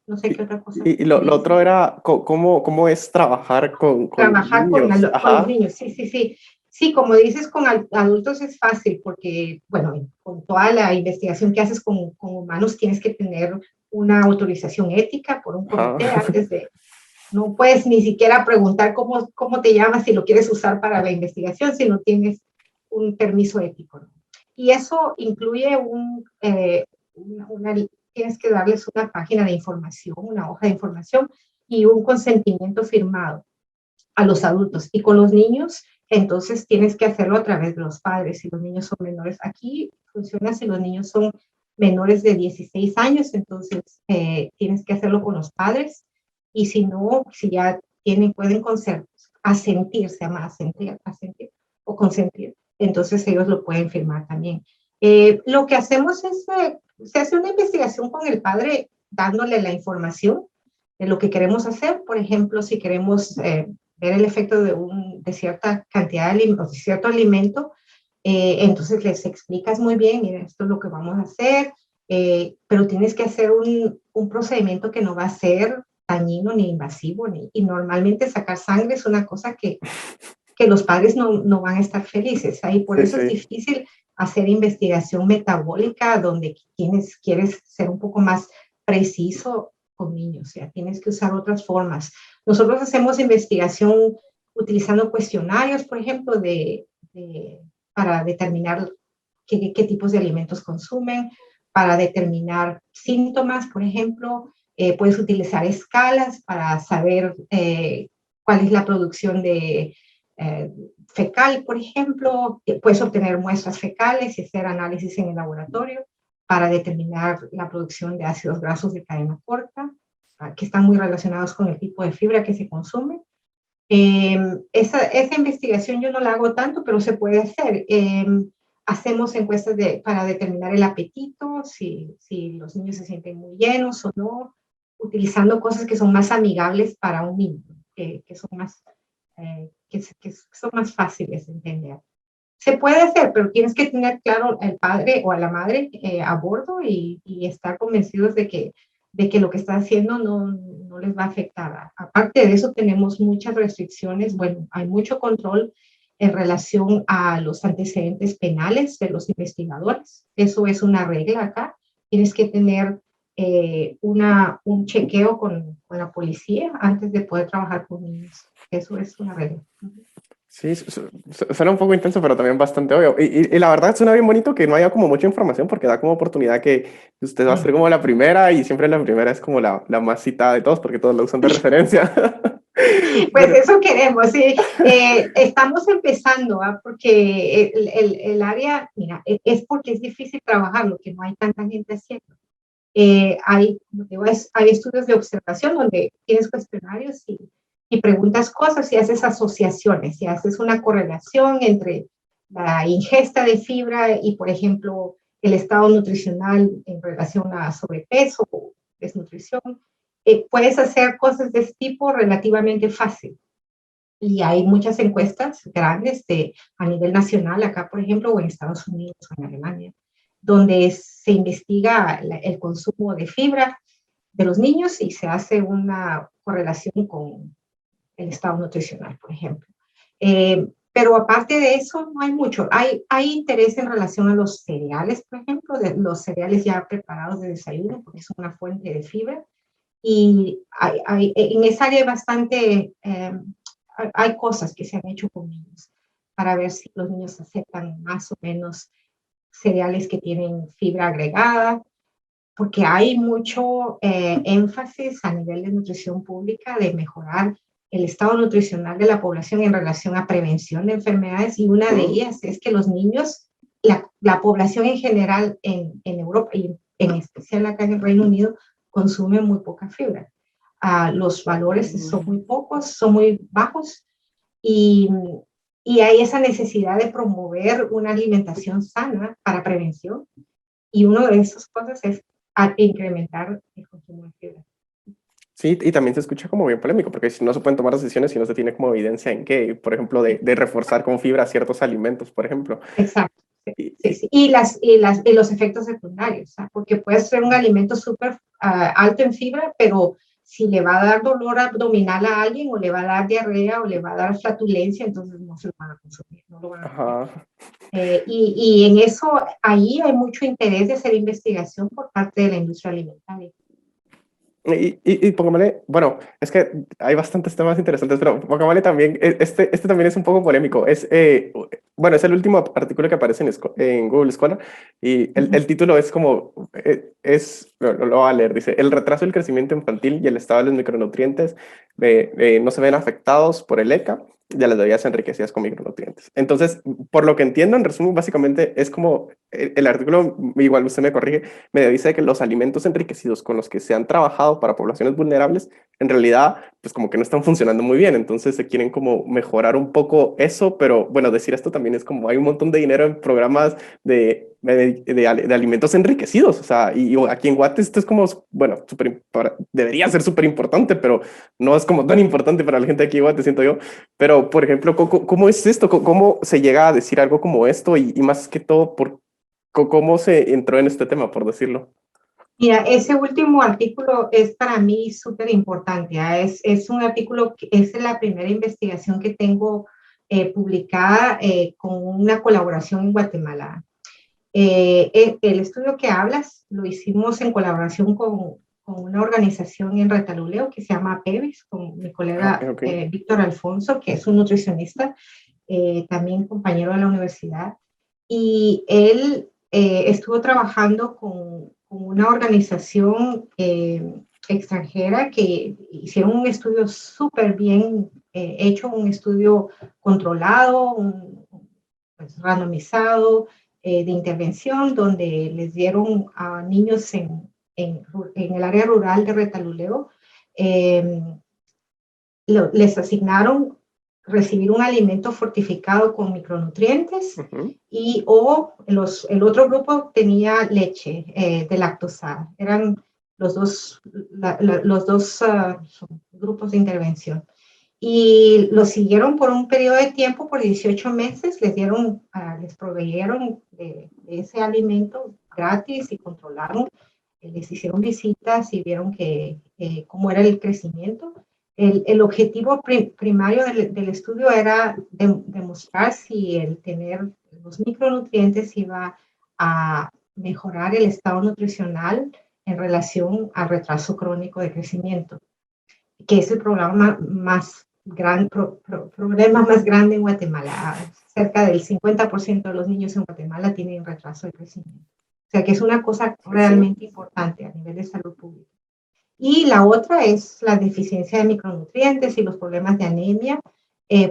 No sé qué otra cosa Y lo querías. otro era cómo es trabajar con Trabajar niños. con los Ajá, niños, sí, sí, sí. Sí, como dices, con adultos es fácil porque, bueno, con toda la investigación que haces con humanos tienes que tener una autorización ética por un ajá. comité antes de, no puedes ni siquiera preguntar cómo te llamas si lo quieres usar para la investigación si no tienes un permiso ético, ¿no? Y eso incluye tienes que darles una página de información, una hoja de información y un consentimiento firmado a los adultos. Y con los niños, entonces tienes que hacerlo a través de los padres. Si los niños son menores, aquí funciona si los niños son menores de 16 años, entonces tienes que hacerlo con los padres. Y si no, si ya pueden asentir, se llama asentir o consentir, entonces ellos lo pueden firmar también. Lo que hacemos es, se hace una investigación con el padre dándole la información de lo que queremos hacer. Por ejemplo, si queremos ver el efecto de cierta cantidad de cierto alimento, entonces les explicas muy bien, mira, esto es lo que vamos a hacer, pero tienes que hacer un procedimiento que no va a ser dañino ni invasivo, y normalmente sacar sangre es una cosa que los padres no van a estar felices. Ahí por Sí, eso es sí. difícil hacer investigación metabólica donde quieres ser un poco más preciso con niños, o sea, tienes que usar otras formas. Nosotros hacemos investigación utilizando cuestionarios, por ejemplo, para determinar qué tipos de alimentos consumen, para determinar síntomas, por ejemplo. Puedes utilizar escalas para saber cuál es la producción de fecal, por ejemplo. Puedes obtener muestras fecales y hacer análisis en el laboratorio para determinar la producción de ácidos grasos de cadena corta, que están muy relacionados con el tipo de fibra que se consume. Esa investigación yo no la hago tanto, pero se puede hacer. Hacemos encuestas para determinar el apetito, si los niños se sienten muy llenos o no, utilizando cosas que son más amigables para un niño, que son más fáciles de entender. Se puede hacer, pero tienes que tener claro al padre o a la madre a bordo y estar convencidos de que lo que está haciendo no les va a afectar. Aparte de eso, tenemos muchas restricciones. Bueno, hay mucho control en relación a los antecedentes penales de los investigadores. Eso es una regla acá. Tienes que tener un chequeo con la policía antes de poder trabajar con niños. Eso es una regla. Sí, suena un poco intenso, pero también bastante obvio. Y la verdad suena bien bonito que no haya como mucha información porque da como oportunidad que usted va a ser como la primera y siempre la primera es como la más citada de todos porque todos la usan de referencia. Pues eso queremos, sí. Estamos empezando, ¿ah? Porque el área, mira, es porque es difícil trabajarlo, que no hay tanta gente haciendo. Como te digo, hay estudios de observación donde tienes cuestionarios y preguntas cosas y haces asociaciones y haces una correlación entre la ingesta de fibra y, por ejemplo, el estado nutricional en relación a sobrepeso o desnutrición. Puedes hacer cosas de este tipo relativamente fácil. Y hay muchas encuestas grandes a nivel nacional, acá, por ejemplo, o en Estados Unidos o en Alemania, donde se investiga el consumo de fibra de los niños y se hace una correlación con el estado nutricional, por ejemplo. Pero aparte de eso, no hay mucho. Hay interés en relación a los cereales, por ejemplo, de los cereales ya preparados de desayuno, porque son una fuente de fibra. Y en esa área hay bastante, hay cosas que se han hecho con niños para ver si los niños aceptan más o menos cereales que tienen fibra agregada, porque hay mucho énfasis a nivel de nutrición pública de mejorar el estado nutricional de la población en relación a prevención de enfermedades, y una de ellas es que los niños, la población en general en Europa y en especial acá en el Reino Unido, consume muy poca fibra. Los valores son muy pocos, son muy bajos, y hay esa necesidad de promover una alimentación sana para prevención, y una de esas cosas es incrementar el consumo de fibra. Sí, y también se escucha como bien polémico, porque si no se pueden tomar decisiones si no se tiene como evidencia en qué, por ejemplo, de reforzar con fibra ciertos alimentos, por ejemplo. Exacto. Sí. Y los efectos secundarios, ¿sabes? Porque puede ser un alimento súper alto en fibra, pero si le va a dar dolor abdominal a alguien, o le va a dar diarrea, o le va a dar flatulencia, entonces no se lo van a consumir, no lo van a comer. Y en eso, ahí hay mucho interés de hacer investigación por parte de la industria alimentaria. Y pongámosle, bueno, es que hay bastantes temas interesantes, pero pongámosle también, este también es un poco polémico. Bueno, es el último artículo que aparece en Google Scholar y el título es como, lo voy a leer, dice: el retraso del crecimiento infantil y el estado de los micronutrientes no se ven afectados por el ECA de las bebidas enriquecidas con micronutrientes. Entonces, por lo que entiendo, en resumen, básicamente es como el artículo, igual usted me corrige, me dice que los alimentos enriquecidos con los que se han trabajado para poblaciones vulnerables, en realidad, pues como que no están funcionando muy bien. Entonces se quieren como mejorar un poco eso, pero bueno, decir esto también es como hay un montón de dinero en programas de alimentos enriquecidos. O sea, y aquí en Guate esto es como, bueno, debería ser súper importante, pero no es como tan importante para la gente de aquí en Guate, siento yo. Pero, por ejemplo, ¿cómo es esto? ¿Cómo se llega a decir algo como esto? Y más que todo, ¿cómo se entró en este tema, por decirlo? Mira, ese último artículo es para mí súper importante. Es un artículo que es la primera investigación que tengo publicada con una colaboración en Guatemala. El estudio que hablas lo hicimos en colaboración con una organización en Retaluleu que se llama PEVIS, con mi Ok, colega ok. Víctor Alfonso, que es un nutricionista, también compañero de la universidad. Y él estuvo trabajando con una organización extranjera que hicieron un estudio súper bien hecho, un estudio controlado, pues, randomizado, de intervención, donde les dieron a niños en el área rural de Retaluleu, eh, les asignaron recibir un alimento fortificado con micronutrientes y o el otro grupo tenía leche de lactosada. Eran los dos grupos de intervención. Y lo siguieron por un periodo de tiempo, por 18 meses, les proveyeron de ese alimento gratis y controlaron, les hicieron visitas y vieron cómo era el crecimiento. El objetivo primario del estudio era demostrar si el tener los micronutrientes iba a mejorar el estado nutricional en relación al retraso crónico de crecimiento, que es el problema problema más grande en Guatemala. Cerca del 50% de los niños en Guatemala tienen retraso de crecimiento. O sea que es una cosa Sí, sí. realmente importante a nivel de salud pública. Y la otra es la deficiencia de micronutrientes y los problemas de anemia,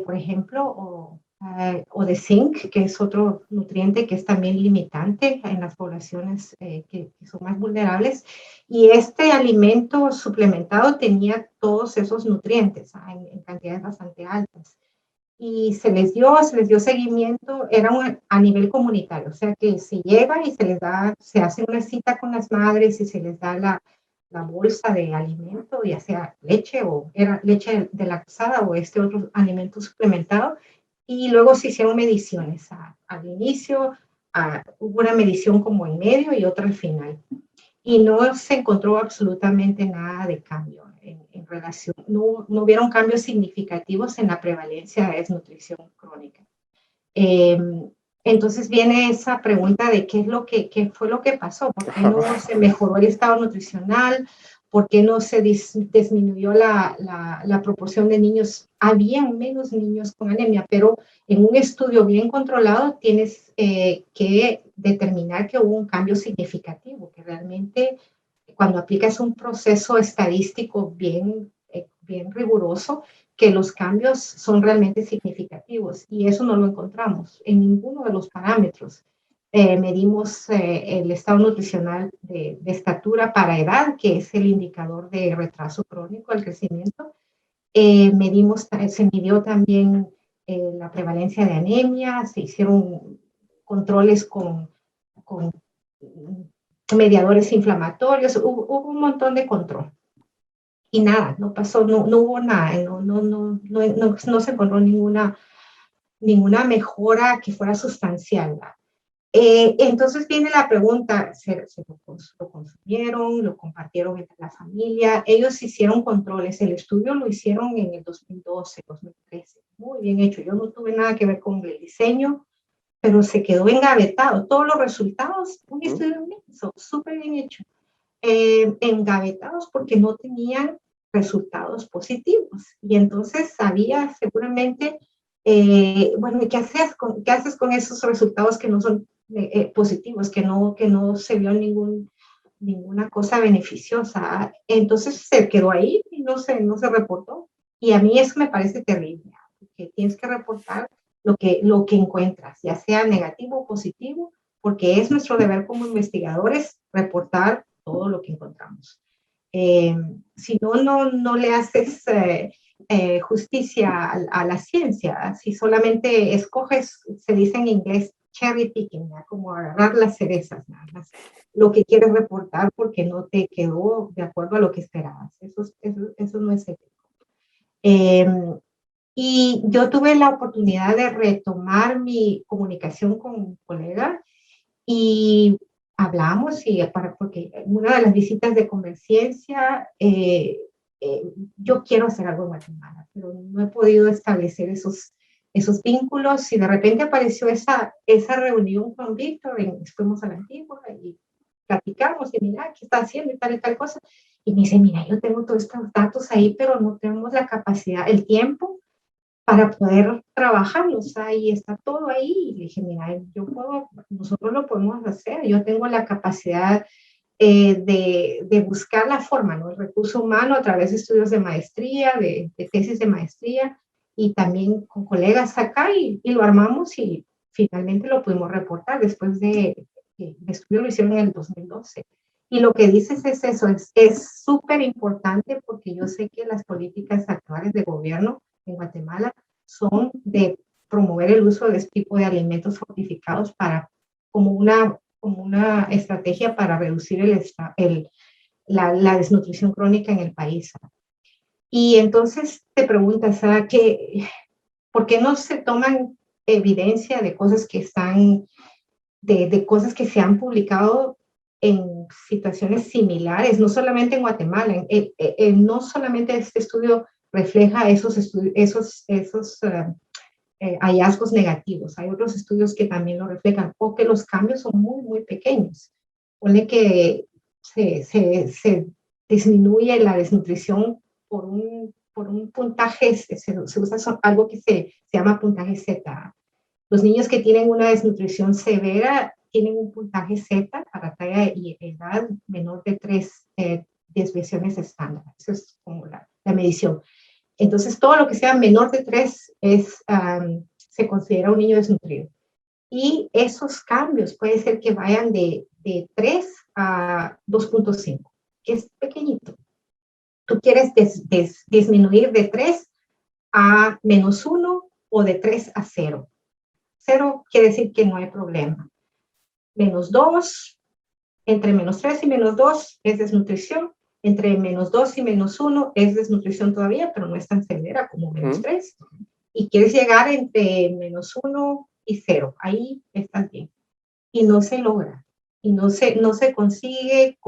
por ejemplo, o de zinc, que es otro nutriente que es también limitante en las poblaciones que son más vulnerables. Y este alimento suplementado tenía todos esos nutrientes en cantidades bastante altas. Y se les dio seguimiento, a nivel comunitario, o sea que se llega y se hace una cita con las madres y se les da la bolsa de alimento, ya sea leche o era leche de lactosada o este otro alimento suplementado, y luego se hicieron mediciones al inicio, hubo una medición como en medio y otra al final y no se encontró absolutamente nada de cambio en relación, no hubieron cambios significativos en la prevalencia de desnutrición crónica. Eh, entonces viene esa pregunta de qué fue lo que pasó, por qué no se mejoró el estado nutricional, por qué no se disminuyó la proporción de niños. Habían menos niños con anemia, pero en un estudio bien controlado tienes que determinar que hubo un cambio significativo, que realmente cuando aplicas un proceso estadístico bien riguroso, que los cambios son realmente significativos y eso no lo encontramos en ninguno de los parámetros. Medimos el estado nutricional de estatura para edad, que es el indicador de retraso crónico al crecimiento. Se midió también la prevalencia de anemia, se hicieron controles con mediadores inflamatorios, hubo un montón de control y nada, no pasó, no hubo nada, no se encontró ninguna mejora que fuera sustancial. Entonces viene la pregunta, ¿se lo consumieron, lo compartieron entre la familia? Ellos hicieron controles, el estudio lo hicieron en el 2012, 2013, muy bien hecho. Yo no tuve nada que ver con el diseño, pero se quedó engavetado. Todos los resultados, un estudio inmenso, súper bien hecho, engavetados porque no tenían resultados positivos. Y entonces sabía seguramente, bueno, ¿qué haces con esos resultados que no son positivos, que no se vio ninguna cosa beneficiosa? Entonces se quedó ahí y no se reportó. Y a mí eso me parece terrible, porque tienes que reportar lo que encuentras, ya sea negativo o positivo, porque es nuestro deber como investigadores reportar todo lo que encontramos. Si no le haces justicia a la ciencia, si solamente escoges, se dice en inglés, cherry picking, ¿no? Como agarrar las cerezas, nada más, lo que quieres reportar porque no te quedó de acuerdo a lo que esperabas. Eso no es ético. Y yo tuve la oportunidad de retomar mi comunicación con un colega y hablamos porque una de las visitas de Converciencia, yo quiero hacer algo en Guatemala, pero no he podido establecer esos vínculos, y de repente apareció esa reunión con Víctor, fuimos a la Antigua y platicamos, y mira, ¿qué está haciendo? Y tal cosa. Y me dice, mira, yo tengo todos estos datos ahí, pero no tenemos la capacidad, el tiempo para poder trabajarlos. Ahí está todo ahí. Y le dije, mira, nosotros lo podemos hacer. Yo tengo la capacidad de buscar la forma, ¿no? El recurso humano a través de estudios de maestría, de tesis de maestría, y también con colegas acá, y lo armamos y finalmente lo pudimos reportar después el estudio lo hicieron en el 2012. Y lo que dices es eso, es súper importante, porque yo sé que las políticas actuales de gobierno en Guatemala son de promover el uso de este tipo de alimentos fortificados como una estrategia para reducir la desnutrición crónica en el país. Y entonces te preguntas, ¿por qué no se toman evidencia de cosas de cosas que se han publicado en situaciones similares, no solamente en Guatemala? No solamente este estudio refleja esos hallazgos negativos. Hay otros estudios que también lo reflejan, o que los cambios son muy, muy pequeños. Pone que se disminuye la desnutrición por un puntaje, se usa algo que se llama puntaje Z. Los niños que tienen una desnutrición severa tienen un puntaje Z para talla y edad menor de 3 desviaciones estándar. Eso es como la medición. Entonces, todo lo que sea menor de 3 se considera un niño desnutrido. Y esos cambios puede ser que vayan de 3 a 2.5, que es pequeñito. Tú quieres disminuir de 3 a -1 o de 3 a 0. 0 quiere decir que no hay problema. -2, entre -3 y -2 es desnutrición. Entre -2 y -1 es desnutrición todavía, pero no es tan severa como -3. Y quieres llegar entre -1 y 0. Ahí estás bien. Y no se logra. Y no se consigue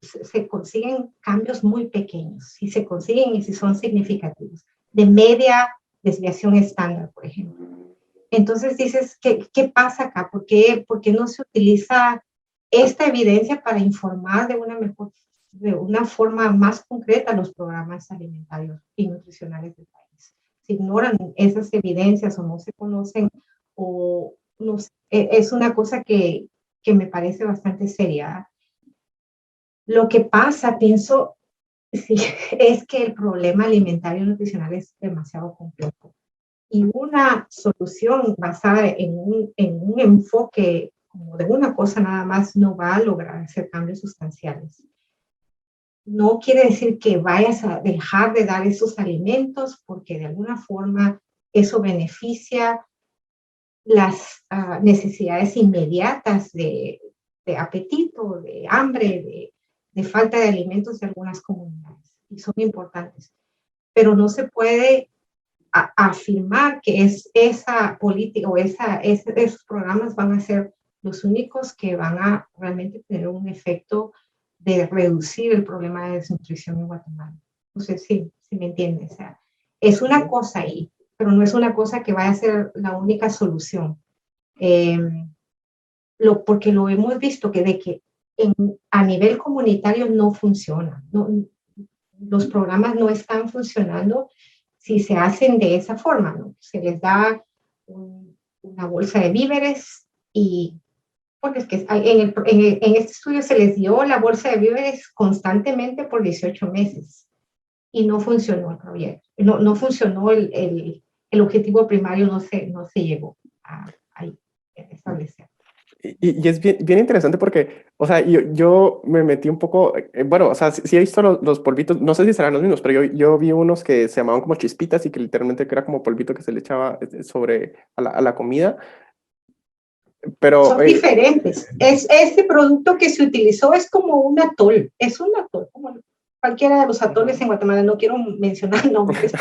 se consiguen cambios muy pequeños. Si se consiguen y si son significativos. De media desviación estándar, por ejemplo. Entonces dices, ¿qué pasa acá? ¿Por qué no se utiliza esta evidencia para informar de una forma más concreta los programas alimentarios y nutricionales del país? Se ignoran esas evidencias o no se conocen, o no, es una cosa que me parece bastante seria. Lo que pasa, pienso, sí, es que el problema alimentario y nutricional es demasiado complejo. Y una solución basada en un enfoque como de una cosa nada más no va a lograr hacer cambios sustanciales. No quiere decir que vayas a dejar de dar esos alimentos, porque de alguna forma eso beneficia las necesidades inmediatas de apetito, de hambre, de falta de alimentos de algunas comunidades, y son importantes. Pero no se puede afirmar que esa política o esos programas van a ser los únicos que van a realmente tener un efecto de reducir el problema de desnutrición en Guatemala. No sé si me entiendes. O sea, es una cosa ahí, pero no es una cosa que vaya a ser la única solución. Porque lo hemos visto que a nivel comunitario no funciona. Los programas no están funcionando si se hacen de esa forma, ¿no? Se les da una bolsa de víveres, y porque es que en este estudio se les dio la bolsa de víveres constantemente por 18 meses y no funcionó el proyecto, no funcionó el objetivo primario, no se llegó a establecer. Y es bien, bien interesante porque, o sea, yo me metí un poco, bueno, o sea, sí he visto los polvitos, no sé si serán los mismos, pero yo vi unos que se llamaban como chispitas y que literalmente era como polvito que se le echaba sobre a la comida. Pero, son diferentes. Este producto que se utilizó es como un atol, como cualquiera de los atoles en Guatemala, no quiero mencionar nombres,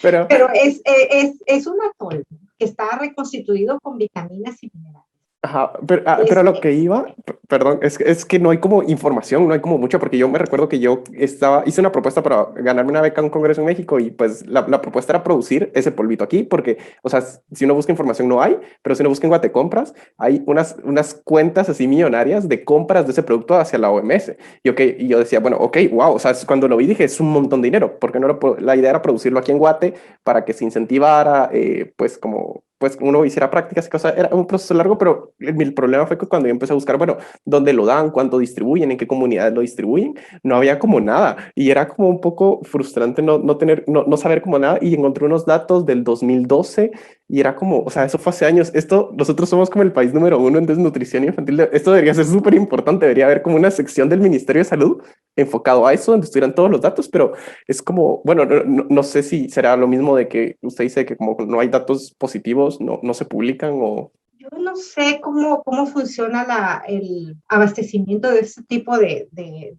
pero es un atol que está reconstituido con vitaminas y minerales. Ajá, pero a Es, lo que iba, perdón, es que no hay como información, no hay como mucho, porque yo me recuerdo que yo hice una propuesta para ganarme una beca en un congreso en México y pues la propuesta era producir ese polvito aquí, porque, o sea, si uno busca información no hay, pero si uno busca en Guatecompras, hay unas cuentas así millonarias de compras de ese producto hacia la OMS. Y yo decía, bueno, ok, wow, o sea, cuando lo vi dije, es un montón de dinero, porque no la idea era producirlo aquí en Guate para que se incentivara, pues como pues uno hiciera prácticas y cosas, era un proceso largo, pero el problema fue que cuando yo empecé a buscar, bueno, dónde lo dan, cuánto distribuyen, en qué comunidades lo distribuyen, no había como nada y era como un poco frustrante no saber como nada y encontré unos datos del 2012 y era como, o sea, eso fue hace años, nosotros somos como el país número uno en desnutrición infantil, esto debería ser súper importante, debería haber como una sección del Ministerio de Salud enfocado a eso, donde estuvieran todos los datos, pero es como, bueno, no sé si será lo mismo de que usted dice que como no hay datos positivos, no se publican o... yo no sé cómo funciona el abastecimiento de este tipo de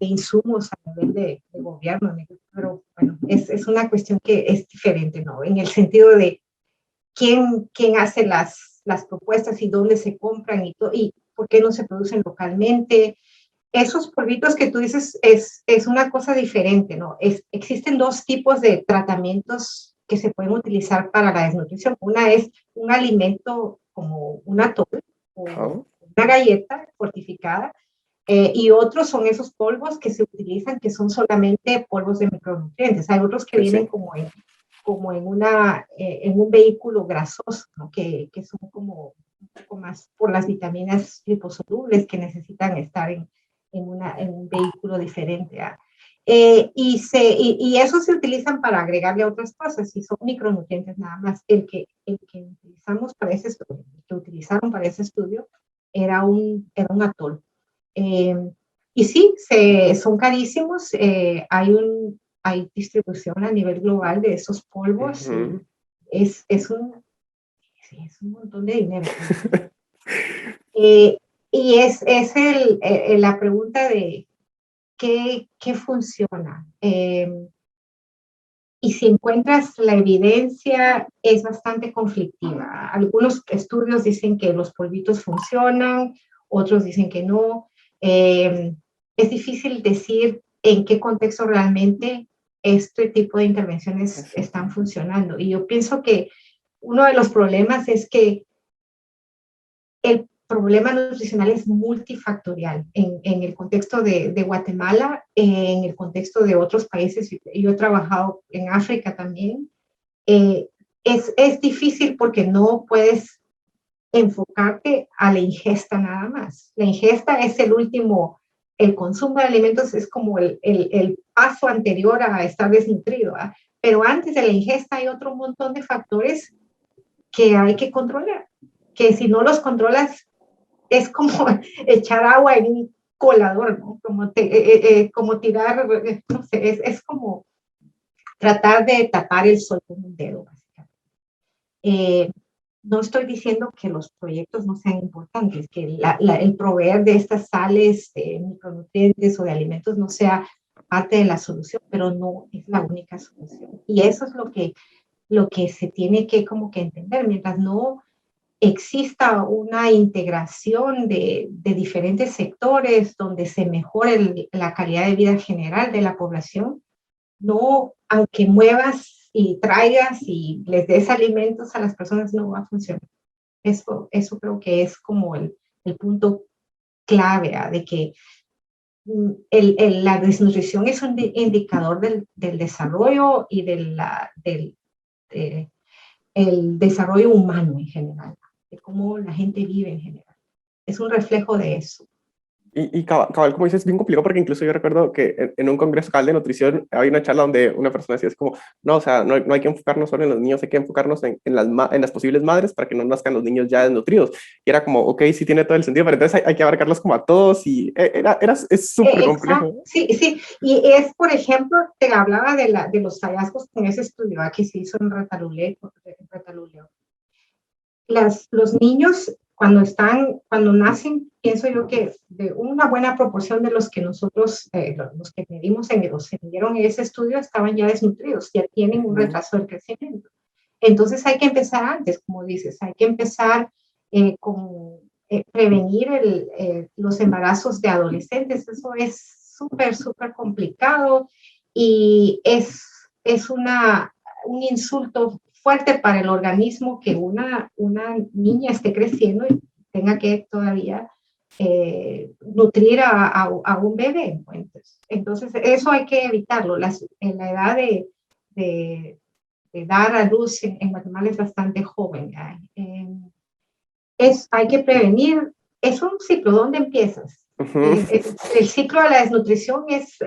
insumos a nivel de gobierno, pero bueno, es una cuestión que es diferente, ¿no? En el sentido de quién hace las propuestas y dónde se compran y por qué no se producen localmente. Esos polvitos que tú dices es una cosa diferente, ¿no? Existen dos tipos de tratamientos que se pueden utilizar para la desnutrición. Una es un alimento como un atol o Ajá, una galleta fortificada, y otros son esos polvos que se utilizan que son solamente polvos de micronutrientes. Hay otros que sí, vienen sí. en un vehículo grasoso, ¿no? que son como un poco más por las vitaminas liposolubles que necesitan estar en un vehículo diferente. Y eso se utilizan para agregarle otras cosas y son micronutrientes nada más. El que utilizamos para ese estudio, que utilizaron para ese estudio era un atol. Eh, y sí, son carísimos. Hay distribución a nivel global de esos polvos y Ujú. es, es, un, sí, es un montón de dinero. Eh, y la pregunta de qué funciona. Y si encuentras la evidencia, es bastante conflictiva. Algunos estudios dicen que los polvitos funcionan, otros dicen que no. Es difícil decir en qué contexto realmente este tipo de intervenciones están funcionando. Y yo pienso que uno de los problemas es que el problema nutricional es multifactorial en el contexto de Guatemala, en el contexto de otros países. Yo he trabajado en África también. Eh, es difícil porque no puedes enfocarte a la ingesta nada más. La ingesta es el consumo de alimentos es como el paso anterior a estar desnutrido, ¿eh? Pero antes de la ingesta hay otro montón de factores que hay que controlar, que si no los controlas es como echar agua en un colador, ¿no? Como tirar, no sé, es como tratar de tapar el sol con un dedo, básicamente. Eh, no estoy diciendo que los proyectos no sean importantes, que el proveer de estas sales, de micronutrientes o de alimentos no sea parte de la solución, pero no es la única solución. Y eso es lo que se tiene que como que entender. Mientras no exista una integración de diferentes sectores donde se mejore la calidad de vida general de la población, no, aunque muevas y traigas y les des alimentos a las personas, no va a funcionar. Eso creo que es como el punto clave, ¿eh? De que la desnutrición es un indicador del desarrollo y de, el desarrollo humano en general, de cómo la gente vive en general. Es un reflejo de eso. Y cabal, como dices, es bien complicado porque incluso yo recuerdo que en un congreso cabal de nutrición había una charla donde una persona decía, es como, no, o sea, no hay que enfocarnos solo en los niños, hay que enfocarnos en las posibles madres para que no nazcan los niños ya desnutridos. Y era como, ok, sí tiene todo el sentido, pero entonces hay que abarcarlos como a todos y es súper Exacto, complejo. sí, sí. Y por ejemplo, te hablaba de los hallazgos con ese estudio que se hizo en Retaluleo. Los niños cuando nacen, pienso yo que de una buena proporción de los que nosotros, los que medimos los que midieron en ese estudio, estaban ya desnutridos, ya tienen un Ujú. retraso del crecimiento. Entonces hay que empezar antes, como dices, hay que empezar con prevenir los embarazos de adolescentes. Eso es súper, súper complicado y es un insulto fuerte para el organismo que una niña esté creciendo y tenga que todavía nutrir a un bebé. Entonces, eso hay que evitarlo. En la edad de dar a luz en Guatemala es bastante joven. Hay que prevenir. Es un ciclo. ¿Dónde empiezas? El ciclo de la desnutrición es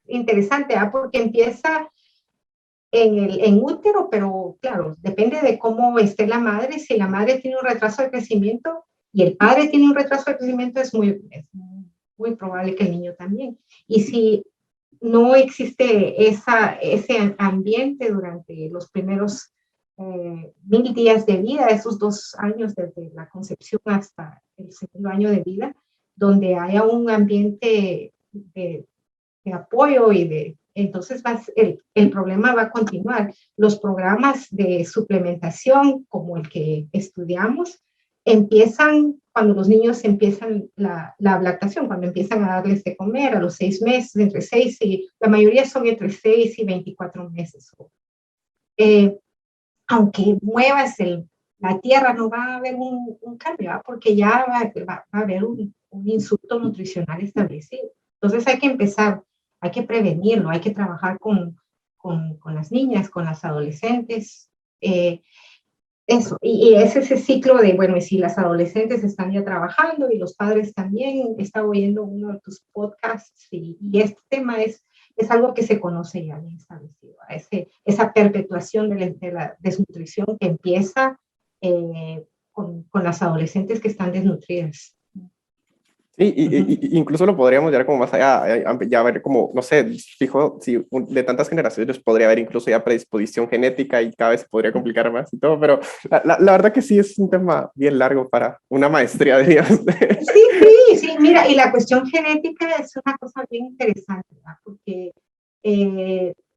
interesante, porque empieza en útero, pero claro, depende de cómo esté la madre. Si la madre tiene un retraso de crecimiento y el padre tiene un retraso de crecimiento, es muy probable que el niño también. Y si no existe ese ambiente durante los primeros 1000 días de vida, esos 2 años desde la concepción hasta el segundo año de vida, donde haya un ambiente de apoyo entonces el problema va a continuar. Los programas de suplementación, como el que estudiamos, empiezan cuando los niños empiezan la lactación, cuando empiezan a darles de comer a los 6 meses, entre 6 y, la mayoría son entre 6 y 24 meses. Aunque muevas la tierra, no va a haber un cambio, ¿verdad? Porque ya va a haber un insulto nutricional establecido. Entonces hay que empezar, hay que prevenirlo, hay que trabajar con las niñas, con las adolescentes. Eso, y es ese ciclo de, bueno, y si las adolescentes están ya trabajando y los padres también, estaba oyendo uno de tus podcasts y este tema es algo que se conoce ya bien establecido, esa perpetuación de la desnutrición que empieza con las adolescentes que están desnutridas. Sí, incluso lo podríamos llevar como más allá, ya ver como, no sé, fijo, si de tantas generaciones podría haber incluso ya predisposición genética y cada vez se podría complicar más y todo, pero la verdad que sí es un tema bien largo para una maestría, diríamos. Sí, mira, y la cuestión genética es una cosa bien interesante, ¿verdad? Porque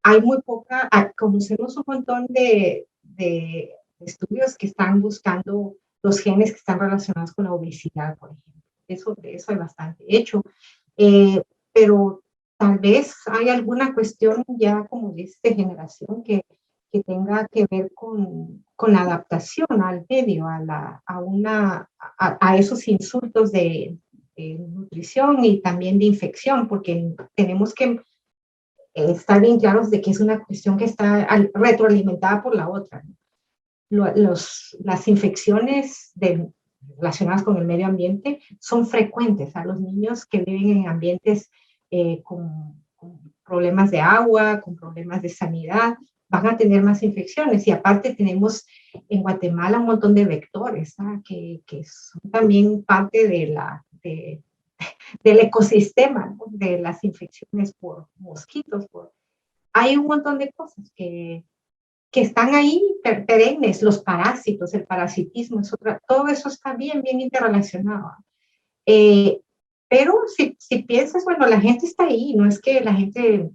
hay muy poca, conocemos un montón de estudios que están buscando los genes que están relacionados con la obesidad, por ejemplo. De eso hay bastante hecho, pero tal vez hay alguna cuestión ya como de esta generación que tenga que ver con la adaptación al medio, a esos insultos de nutrición y también de infección, porque tenemos que estar bien claros de que es una cuestión que está retroalimentada por la otra. Las infecciones relacionadas con el medio ambiente son frecuentes a los niños que viven en ambientes con problemas de agua, con problemas de sanidad, van a tener más infecciones. Y aparte tenemos en Guatemala un montón de vectores que son también parte del ecosistema, ¿no? De las infecciones por mosquitos. Hay un montón de cosas que están ahí perennes, los parásitos, el parasitismo, todo eso está bien, bien interrelacionado. Pero si piensas, bueno, la gente está ahí, no es que la gente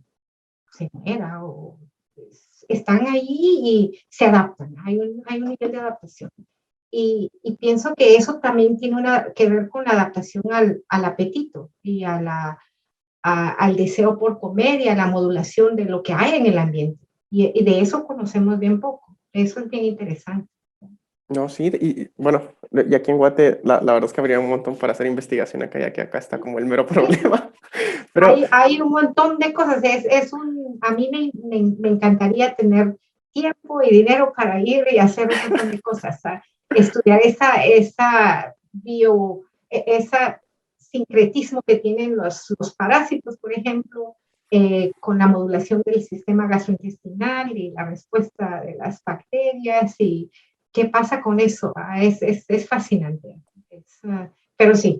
se muera, están ahí y se adaptan, hay un nivel de adaptación. Y pienso que eso también tiene que ver con la adaptación al apetito y al deseo por comer y a la modulación de lo que hay en el ambiente. Y de eso conocemos bien poco. Eso es bien interesante. No, sí, y bueno, y aquí en Guate la verdad es que habría un montón para hacer investigación acá, ya que acá está como el mero problema. Pero hay un montón de cosas. A mí me encantaría tener tiempo y dinero para ir y hacer un montón de cosas. Estudiar esa sincretismo que tienen los parásitos, por ejemplo, con la modulación del sistema gastrointestinal y la respuesta de las bacterias y qué pasa con eso. Es fascinante. Pero sí,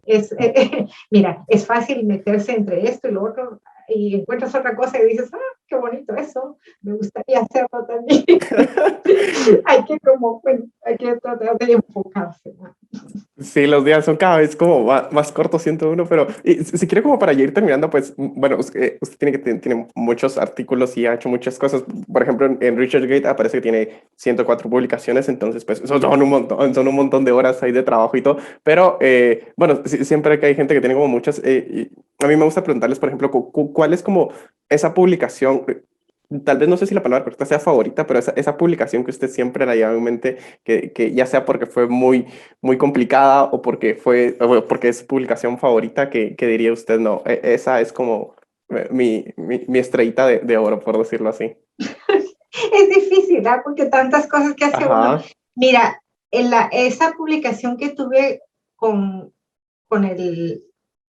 mira, es fácil meterse entre esto y lo otro y encuentras otra cosa y dices, qué bonito eso, me gustaría hacerlo también. hay que tratar de enfocarse, ¿no? Sí, los días son cada vez como más cortos, siento uno, pero y si quiere como para ya ir terminando, pues bueno, usted tiene tiene muchos artículos y ha hecho muchas cosas. Por ejemplo, en ResearchGate aparece que tiene 104 publicaciones, entonces pues eso son un montón de horas ahí de trabajo y todo. Pero bueno, siempre que hay gente que tiene como muchas, a mí me gusta preguntarles, por ejemplo, ¿cuál es como esa publicación? Tal vez no sé si la palabra correcta sea favorita, pero esa publicación que usted siempre la lleva en mente, que ya sea porque fue muy complicada o o porque es publicación favorita que diría usted, no, esa es como mi estrellita de oro, por decirlo así. Es difícil, ¿verdad? Porque tantas cosas que hace uno. Ajá. Mira, esa publicación que tuve con el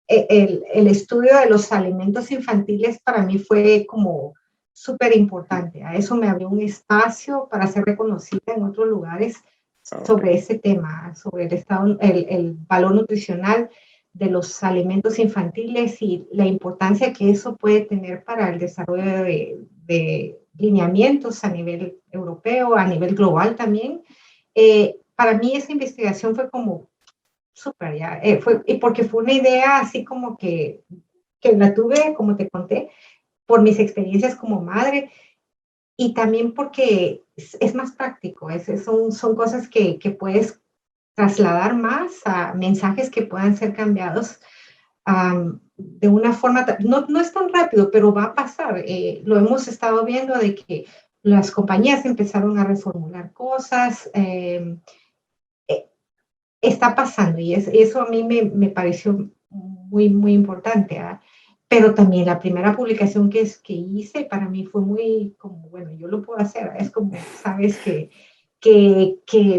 estudio de los alimentos infantiles para mí fue como súper importante. A eso me abrió un espacio para ser reconocida en otros lugares Ah, sobre ok. ese tema, sobre el valor nutricional de los alimentos infantiles y la importancia que eso puede tener para el desarrollo de lineamientos a nivel europeo, a nivel global también. Para mí esa investigación fue como súper, ya, y porque fue una idea así como que la tuve, como te conté, por mis experiencias como madre y también porque es más práctico, son cosas que puedes trasladar más a mensajes que puedan ser cambiados de una forma, no es tan rápido, pero va a pasar. Lo hemos estado viendo de que las compañías empezaron a reformular cosas, está pasando y eso a mí me pareció muy importante. ¿Ah? Pero también la primera publicación que hice para mí fue muy como, bueno, yo lo puedo hacer. Es como, sabes, que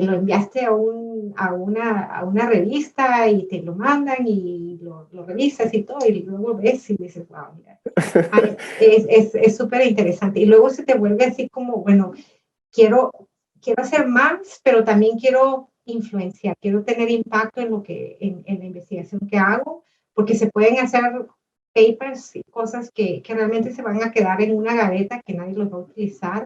lo enviaste a una revista y te lo mandan y lo revisas y todo, y luego ves y dices, wow, mira, es súper interesante. Y luego se te vuelve así como, bueno, quiero, quiero hacer más, pero también quiero influenciar, quiero tener impacto en la investigación que hago, porque se pueden hacer papers y cosas que realmente se van a quedar en una gaveta que nadie los va a utilizar,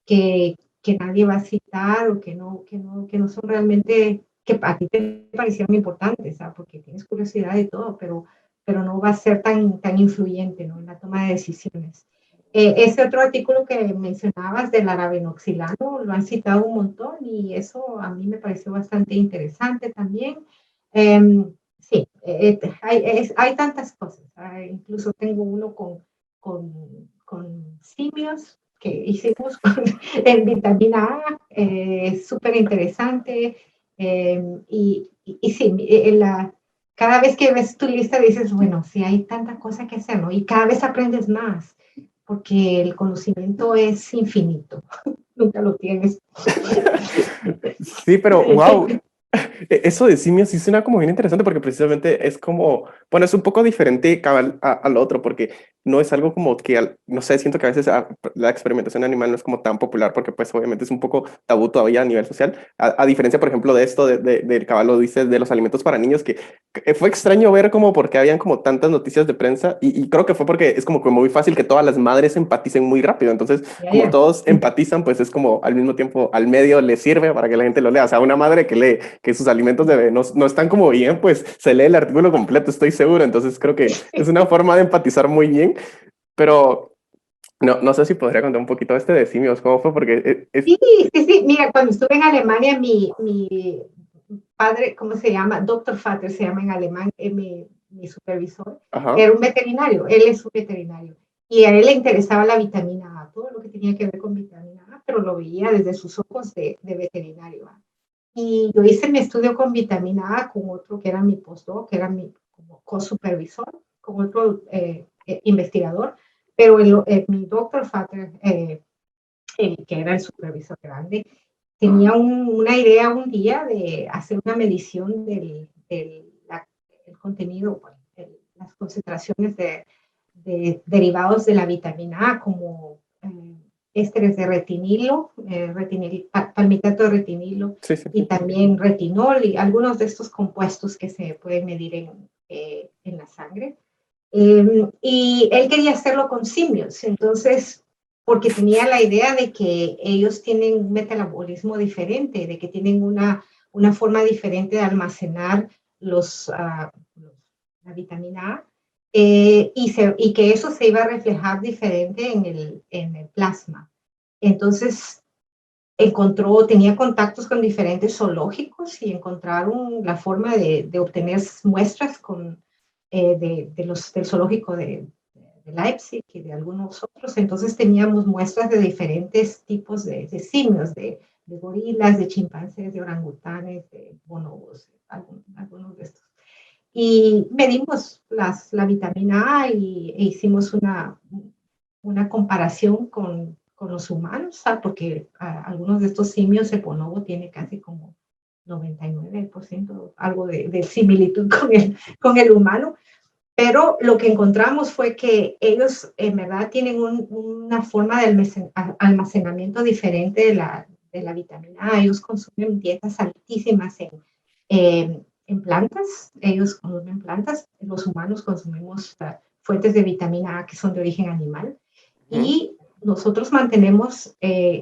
que nadie va a citar o que no son realmente, que a ti te parecieron importantes, ¿sabes? Porque tienes curiosidad de todo, pero no va a ser tan influyente, ¿no? En la toma de decisiones. Ese otro artículo que mencionabas del arabenoxilano lo han citado un montón y eso a mí me pareció bastante interesante también. Sí, hay tantas cosas. Incluso tengo uno con simios que hicimos en vitamina A, súper interesante. Y sí, cada vez que ves tu lista dices, bueno, sí hay tanta cosa que hacer, ¿no? Y cada vez aprendes más porque el conocimiento es infinito, nunca lo tienes. Sí, pero wow, eso de simios sí suena como bien interesante porque precisamente es como, bueno, es un poco diferente cabal al otro porque no es algo como que, no sé, siento que a veces la experimentación animal no es como tan popular porque pues obviamente es un poco tabú todavía a nivel social, a diferencia por ejemplo de esto del cabal lo dice de los alimentos para niños que fue extraño ver como porque habían como tantas noticias de prensa y creo que fue porque es como que muy fácil que todas las madres empaticen muy rápido, entonces Ya, como ya. todos empatizan pues es como al mismo tiempo al medio le sirve para que la gente lo lea, o sea, una madre que lee que sus alimentos de bebé no están como bien, pues se lee el artículo completo, estoy seguro. Entonces creo que es una forma de empatizar muy bien, pero no sé si podría contar un poquito este de simios, cómo fue, porque Sí, sí, sí. Mira, cuando estuve en Alemania, mi padre, ¿cómo se llama? Doctor Vater se llama en alemán, mi supervisor, ajá, era un veterinario, él es un veterinario. Y a él le interesaba la vitamina A, todo lo que tenía que ver con vitamina A, pero lo veía desde sus ojos de veterinario. Y yo hice mi estudio con vitamina A con otro que era mi postdoc, que era mi como co-supervisor, con otro investigador, pero mi doctor Vater, que era el supervisor grande, tenía una idea un día de hacer una medición del contenido, las concentraciones de derivados de la vitamina A, como ésteres de retinilo, palmitato de retinilo sí, sí. y también retinol y algunos de estos compuestos que se pueden medir en la sangre. Y él quería hacerlo con simios, entonces, porque tenía la idea de que ellos tienen un metabolismo diferente, de que tienen una forma diferente de almacenar la vitamina A, y que eso se iba a reflejar diferente en el plasma. Entonces, tenía contactos con diferentes zoológicos y encontraron la forma de obtener muestras del zoológico de Leipzig y de algunos otros. Entonces teníamos muestras de diferentes tipos de simios, de gorilas, de chimpancés, de orangutanes, de bonobos, algunos de estos. Y medimos la vitamina A e hicimos una comparación con los humanos, porque algunos de estos simios, el bonobo tiene casi como 99%, algo de similitud con el humano. Pero lo que encontramos fue que ellos en verdad tienen una forma de almacenamiento diferente de la vitamina A. Ellos consumen dietas altísimas en plantas, ellos consumen plantas, los humanos consumimos fuentes de vitamina A que son de origen animal, y nosotros mantenemos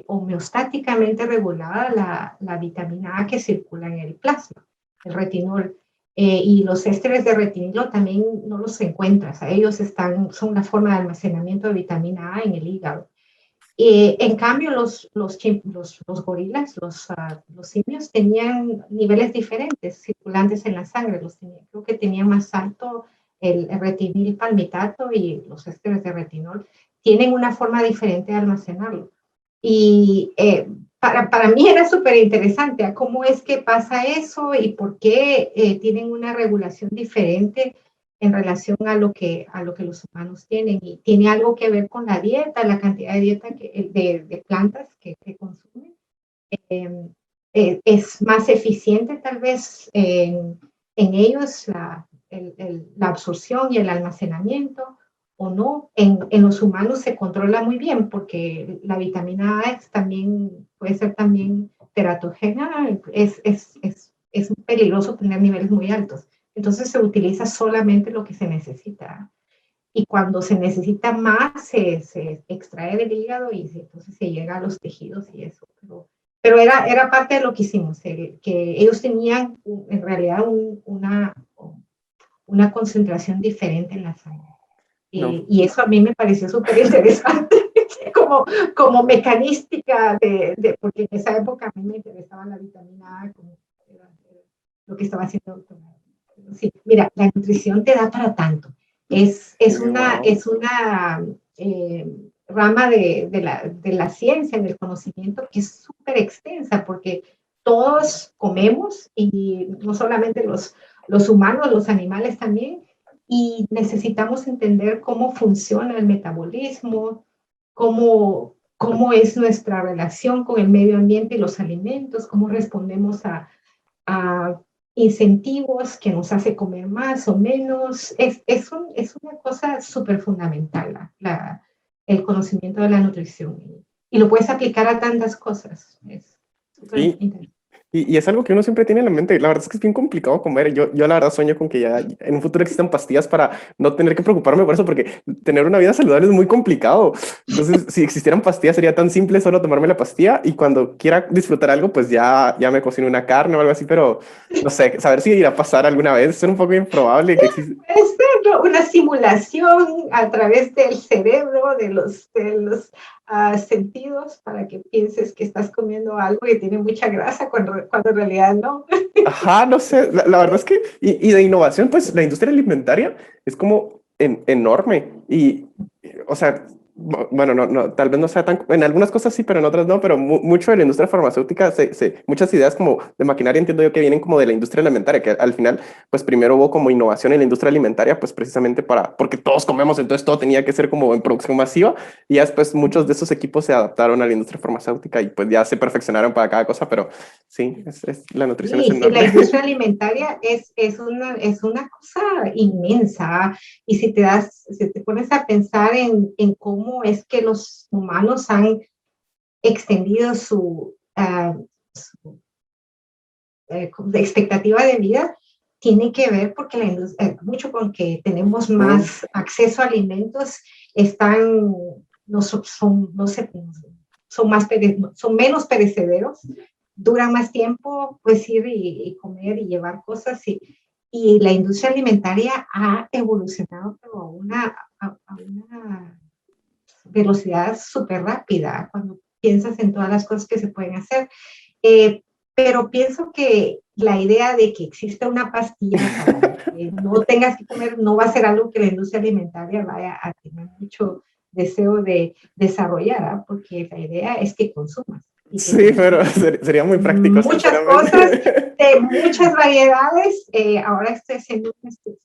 homeostáticamente regulada la vitamina A que circula en el plasma, el retinol. Y los ésteres de retinilo también no los encuentras. Ellos son una forma de almacenamiento de vitamina A en el hígado. En cambio, los gorilas, los simios, tenían niveles diferentes circulantes en la sangre. Creo que tenían más alto el retinil palmitato, y los ésteres de retinol tienen una forma diferente de almacenarlo. Y para mí era súper interesante cómo es que pasa eso y por qué tienen una regulación diferente en relación a lo que los humanos tienen. Y tiene algo que ver con la dieta, la cantidad de plantas que consumen. Es más eficiente tal vez en ellos la absorción y el almacenamiento, o no. En los humanos se controla muy bien porque la vitamina A puede ser también teratogena, es peligroso tener niveles muy altos. Entonces se utiliza solamente lo que se necesita. Y cuando se necesita más, se extrae del hígado y entonces se llega a los tejidos y eso. Pero era parte de lo que hicimos, que ellos tenían en realidad una concentración diferente en la sangre. No. Y eso a mí me pareció súper interesante como mecanística, porque en esa época a mí me interesaba la vitamina A, como era lo que estaba haciendo. Sí, mira, la nutrición te da para tanto. Es una rama de la ciencia, del conocimiento, que es súper extensa, porque todos comemos, y no solamente los humanos, los animales también, y necesitamos entender cómo funciona el metabolismo, cómo es nuestra relación con el medio ambiente y los alimentos, cómo respondemos a incentivos que nos hace comer más o menos. Es una cosa súper fundamental, el conocimiento de la nutrición. Y lo puedes aplicar a tantas cosas. Es súper interesante. Y es algo que uno siempre tiene en la mente. La verdad es que es bien complicado comer. Yo la verdad sueño con que ya en un futuro existan pastillas para no tener que preocuparme por eso, porque tener una vida saludable es muy complicado. Entonces, si existieran pastillas, sería tan simple solo tomarme la pastilla y cuando quiera disfrutar algo, pues ya me cocino una carne o algo así, pero no sé, saber si irá a pasar alguna vez es un poco improbable que exista. Puede ser una simulación a través del cerebro, de los sentidos, para que pienses que estás comiendo algo que tiene mucha grasa cuando en realidad no. Ajá, no sé, la verdad es que, y de innovación, pues la industria alimentaria es como enorme o sea, bueno, no, tal vez no sea tan, en algunas cosas sí, pero en otras no, pero mucho de la industria farmacéutica, muchas ideas como de maquinaria entiendo yo que vienen como de la industria alimentaria, que al final, pues primero hubo como innovación en la industria alimentaria, pues precisamente porque todos comemos, entonces todo tenía que ser como en producción masiva, y ya después muchos de esos equipos se adaptaron a la industria farmacéutica y pues ya se perfeccionaron para cada cosa, pero sí, la nutrición es Sí, la enorme. industria alimentaria es una cosa inmensa. Y si te pones a pensar en cómo es que los humanos han extendido su expectativa de vida, tiene que ver porque mucho con que tenemos más acceso a alimentos, son menos perecederos, duran más tiempo, pues ir y comer y llevar cosas. Y la industria alimentaria ha evolucionado pero a una velocidad súper rápida cuando piensas en todas las cosas que se pueden hacer. Pero pienso que la idea de que exista una pastilla para que no tengas que comer no va a ser algo que la industria alimentaria vaya a tener mucho deseo de desarrollar, ¿eh? Porque la idea es que consumas y que Sí, pero consumas sería muy práctico, muchas cosas sinceramente. de muchas variedades. Ahora estoy haciendo un estudio.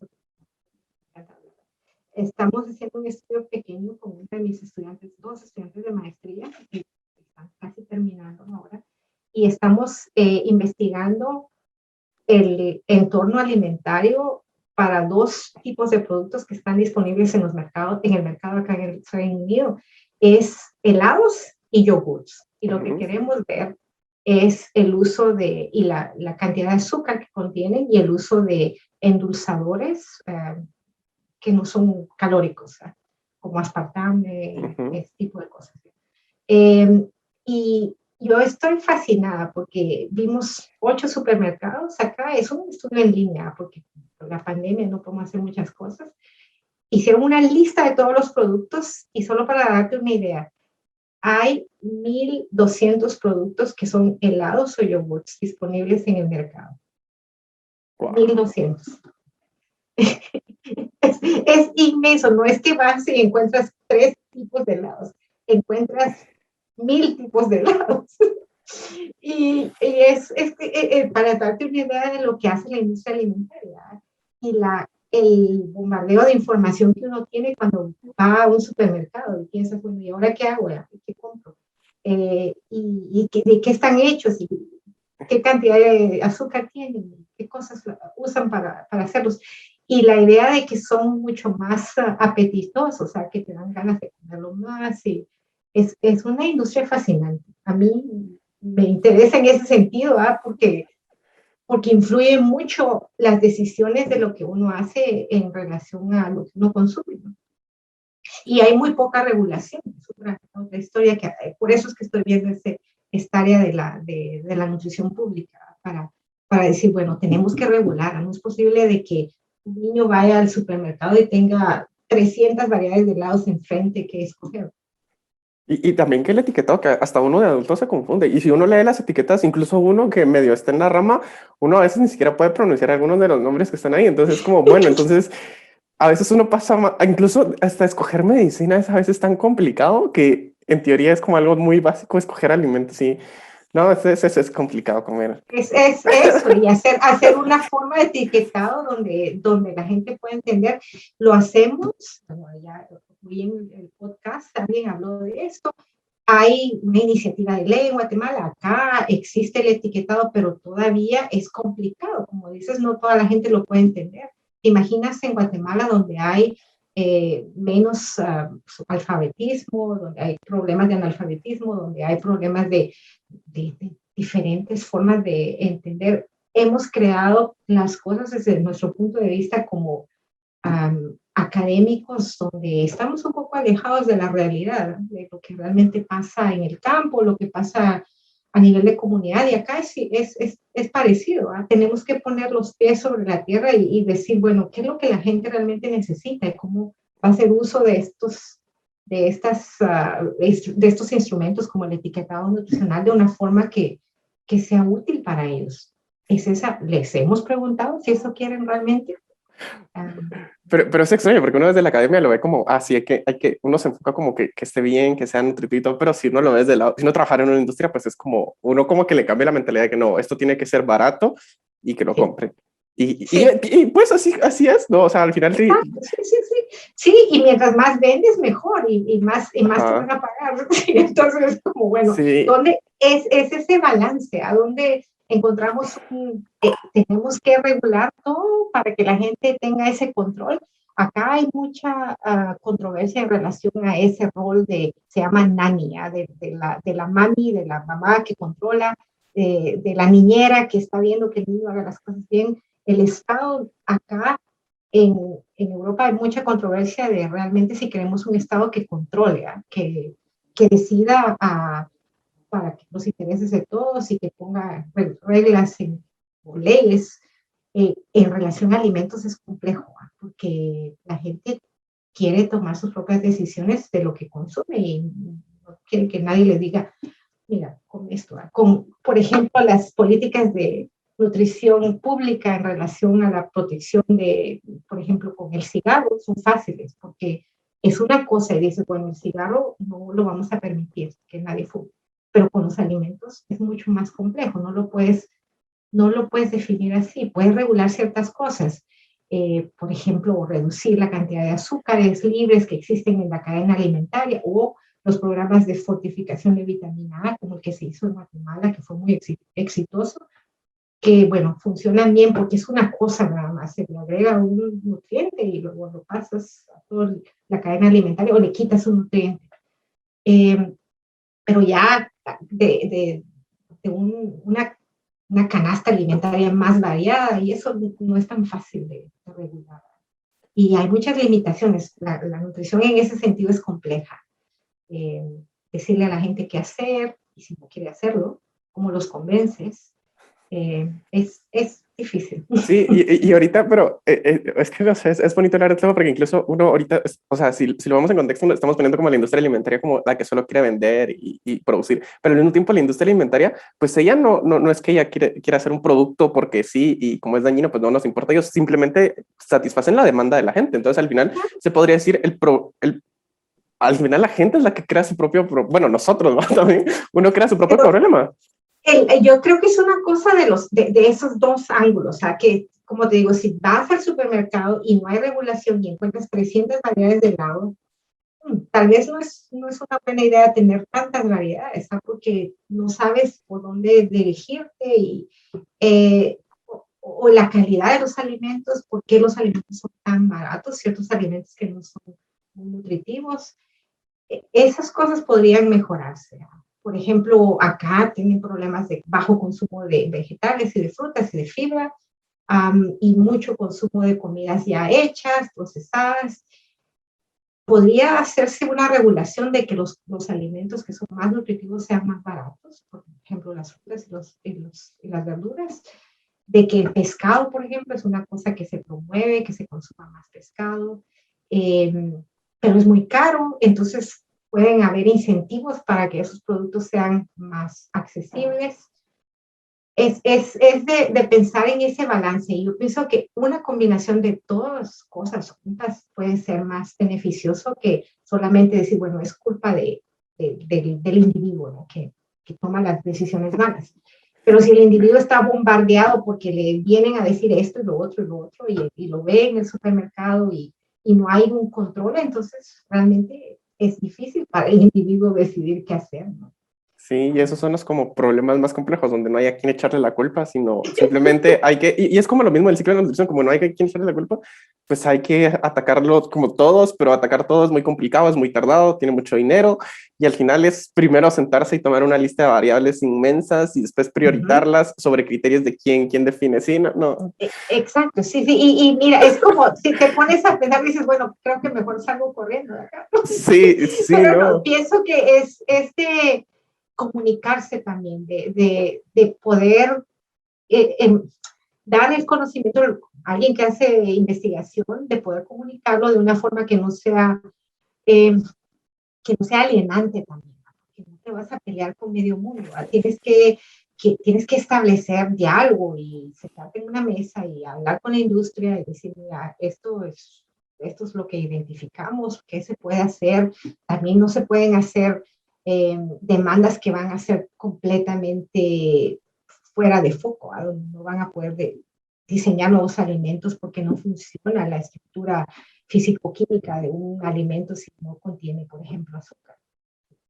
Estamos haciendo un estudio pequeño con uno de mis estudiantes, dos estudiantes de maestría, que están casi terminando ahora, y estamos investigando el entorno alimentario para dos tipos de productos que están disponibles en los mercados, en el mercado acá en el Reino Unido, es helados y yogurts. Y lo que queremos ver es el uso de, y la cantidad de azúcar que contienen y el uso de endulzadores que no son calóricos, ¿eh? Como aspartame, ese tipo de cosas. Y yo estoy fascinada porque vimos 8 supermercados acá, es un estudio en línea porque por la pandemia no podemos hacer muchas cosas. Hicieron una lista de todos los productos y solo para darte una idea, hay 1,200 productos que son helados o yogurts disponibles en el mercado. Wow. 1,200. Es inmenso, no es que vas y encuentras 3 tipos de helados, encuentras 1,000 tipos de helados. Y para darte una idea de lo que hace la industria alimentaria y el bombardeo de información que uno tiene cuando va a un supermercado y piensa, bueno, ¿y ahora qué hago? ¿Qué compro? ¿De qué están hechos? ¿Y qué cantidad de azúcar tienen? ¿Qué cosas usan para hacerlos? Y la idea de que son mucho más apetitosos, o sea, que te dan ganas de comerlo más. Y es una industria fascinante. A mí me interesa en ese sentido, porque influye mucho las decisiones de lo que uno hace en relación a lo que uno consume, ¿no? Y hay muy poca regulación. Es otra historia que por eso es que estoy viendo esta área de la nutrición pública para decir, bueno, tenemos que regular. No es posible de que un niño vaya al supermercado y tenga 300 variedades de helados enfrente que escoger. Y también que el etiquetado, que hasta uno de adulto se confunde. Y si uno lee las etiquetas, incluso uno que medio está en la rama, uno a veces ni siquiera puede pronunciar algunos de los nombres que están ahí. Entonces es como, bueno, entonces a veces uno pasa, incluso hasta escoger medicina es a veces tan complicado que en teoría es como algo muy básico escoger alimentos. Y no, es complicado comer. Es eso, y hacer una forma de etiquetado donde la gente pueda entender. Lo hacemos, bueno, ya vi en el podcast, también habló de esto. Hay una iniciativa de ley en Guatemala, acá existe el etiquetado, pero todavía es complicado. Como dices, no toda la gente lo puede entender. ¿Te imaginas en Guatemala donde hay menos alfabetismo, donde hay problemas de analfabetismo, donde hay problemas de diferentes formas de entender? Hemos creado las cosas desde nuestro punto de vista como académicos, donde estamos un poco alejados de la realidad, de lo que realmente pasa en el campo, lo que pasa a nivel de comunidad. Y acá es parecido, ¿eh? Tenemos que poner los pies sobre la tierra y decir, bueno, ¿qué es lo que la gente realmente necesita? Y cómo va a hacer uso de estos instrumentos como el etiquetado nutricional de una forma que sea útil para ellos. Les hemos preguntado si eso quieren realmente. Pero es extraño porque uno desde la academia lo ve como, sí, uno se enfoca como que esté bien, que sea nutritivo y todo, pero si uno lo ve desde el lado, si uno trabaja en una industria, pues es como, uno como que le cambia la mentalidad de que no, esto tiene que ser barato y que lo Sí. compre. Sí. Y pues así es, ¿no? O sea, al final sí. Sí, y mientras más vendes, mejor, y más te van a pagar. Entonces es como, bueno, Sí. ¿dónde es ese balance? ¿A dónde encontramos tenemos que regular todo para que la gente tenga ese control? Acá hay mucha controversia en relación a ese rol se llama nanny, de la mami, de la mamá que controla, de la niñera que está viendo que el niño haga las cosas bien. El Estado acá en Europa hay mucha controversia de realmente si queremos un Estado que controle, que decida para que los intereses de todos y que ponga reglas o leyes en relación a alimentos es complejo, porque la gente quiere tomar sus propias decisiones de lo que consume y no quiere que nadie le diga, mira, con esto, con, por ejemplo, las políticas de nutrición pública en relación a la protección de, por ejemplo, con el cigarro, son fáciles, porque es una cosa y dices, bueno, el cigarro no lo vamos a permitir que nadie fume, pero con los alimentos es mucho más complejo, no lo puedes definir así, puedes regular ciertas cosas, por ejemplo, reducir la cantidad de azúcares libres que existen en la cadena alimentaria o los programas de fortificación de vitamina A, como el que se hizo en Guatemala, que fue muy exitoso, que, bueno, funcionan bien porque es una cosa nada más, se le agrega un nutriente y luego lo pasas a toda la cadena alimentaria o le quitas un nutriente. Eh, pero ya una canasta alimentaria más variada y eso no es tan fácil de regular. Y hay muchas limitaciones. La nutrición en ese sentido es compleja. Eh, Decirle a la gente qué hacer y si no quiere hacerlo, cómo los convences, es difícil. Sí, y ahorita, pero es que no sé, es bonito hablar de tema porque incluso uno ahorita, o sea, si lo vemos en contexto, estamos poniendo como la industria alimentaria como la que solo quiere vender y producir, pero al mismo tiempo la industria alimentaria, pues ella no es que ella quiera hacer un producto porque sí, y como es dañino, pues no nos importa, ellos simplemente satisfacen la demanda de la gente. Entonces, al final, se podría decir, al final la gente es la que crea su propio, bueno, nosotros, ¿no? También uno crea su propio Pero problema. yo creo que es una cosa de esos dos ángulos, o sea, que, como te digo, si vas al supermercado y no hay regulación y encuentras 300 variedades de helado, tal vez no es una buena idea tener tantas variedades, ¿sabes? Porque no sabes por dónde dirigirte o la calidad de los alimentos, por qué los alimentos son tan baratos, ciertos alimentos que no son muy nutritivos. Esas cosas podrían mejorarse. Por ejemplo, acá tienen problemas de bajo consumo de vegetales y de frutas y de fibra, y mucho consumo de comidas ya hechas, procesadas. Podría hacerse una regulación de que los alimentos que son más nutritivos sean más baratos, por ejemplo, las frutas y las verduras, de que el pescado, por ejemplo, es una cosa que se promueve, que se consuma más pescado, eh, pero es muy caro, entonces pueden haber incentivos para que esos productos sean más accesibles. Es de pensar en ese balance. Y yo pienso que una combinación de todas las cosas juntas puede ser más beneficioso que solamente decir, bueno, es culpa del individuo, ¿no? Que toma las decisiones malas. Pero si el individuo está bombardeado porque le vienen a decir esto y lo otro, y lo ve en el supermercado y no hay un control, entonces realmente es difícil para el individuo decidir qué hacer, ¿no? Sí, y esos son los como problemas más complejos, donde no hay a quien echarle la culpa, sino simplemente hay que, y es como lo mismo del ciclo de la nutrición, como no hay a quien echarle la culpa, pues hay que atacarlo como todos, pero atacar todo es muy complicado, es muy tardado, tiene mucho dinero, y al final es primero sentarse y tomar una lista de variables inmensas y después Uh -huh. prioritarlas sobre criterios de quién define, sí, no. Exacto, sí, sí, y mira, es como si te pones a pensar, dices, bueno, creo que mejor salgo corriendo de acá. Sí, sí, Pero no, no. pienso que es de comunicarse también, de poder dar el conocimiento a alguien que hace investigación, de poder comunicarlo de una forma eh, que no sea alienante también, ¿no? Que no te vas a pelear con medio mundo, ¿no? Tienes que establecer diálogo y sentarte en una mesa y hablar con la industria y decir, mira, esto es lo que identificamos, qué se puede hacer. También no se pueden hacer demandas que van a ser completamente fuera de foco, ¿no? No van a poder diseñar nuevos alimentos porque no funciona la estructura físico-química de un alimento si no contiene, por ejemplo, azúcar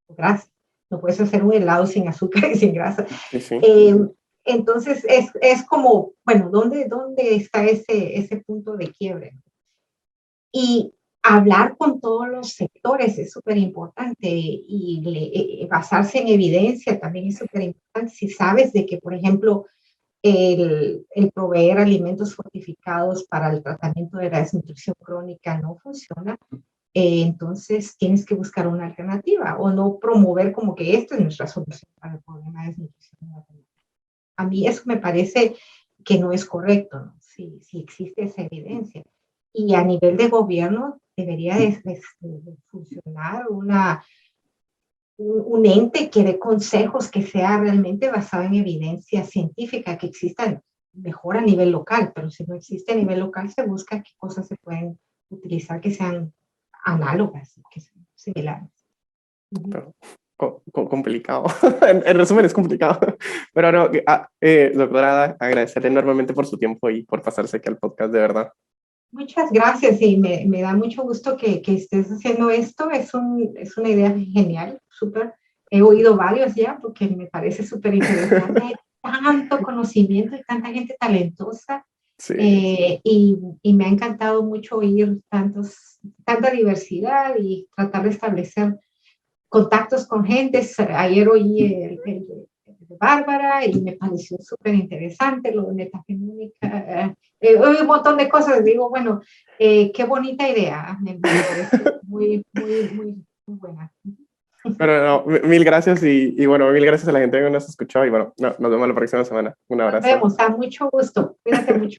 o grasa. No puedes hacer un helado sin azúcar y sin grasa. Sí, sí. Eh, entonces, es como, bueno, ¿dónde está ese punto de quiebre? Y hablar con todos los sectores es súper importante y basarse en evidencia también es súper importante. Si sabes de que, por ejemplo, el proveer alimentos fortificados para el tratamiento de la desnutrición crónica no funciona, entonces tienes que buscar una alternativa o no promover como que esta es nuestra solución para el problema de desnutrición en Guatemala. A mí eso me parece que no es correcto, ¿no? Si existe esa evidencia. Y a nivel de gobierno debería de funcionar un ente que dé consejos que sea realmente basado en evidencia científica, que existan mejor a nivel local, pero si no existe a nivel local se busca qué cosas se pueden utilizar que sean análogas, que sean similares. Pero, complicado. En resumen, es complicado. Pero no, doctora Ada, agradecerle enormemente por su tiempo y por pasarse aquí al podcast, de verdad. Muchas gracias y me da mucho gusto que estés haciendo esto. Es una idea genial, súper. He oído varios ya porque me parece súper interesante. Hay tanto conocimiento y tanta gente talentosa Sí. y me ha encantado mucho oír tanta diversidad y tratar de establecer contactos con gente. Ayer oí el de Bárbara y me pareció súper interesante lo de metafenómica. Un montón de cosas. Digo, bueno, qué bonita idea. Me parece muy, muy, muy, muy buena. Pero no, mil gracias y bueno, mil gracias a la gente que nos escuchó y bueno, nos vemos la próxima semana. Un Nos abrazo. vemos. A mucho gusto. Cuídate mucho.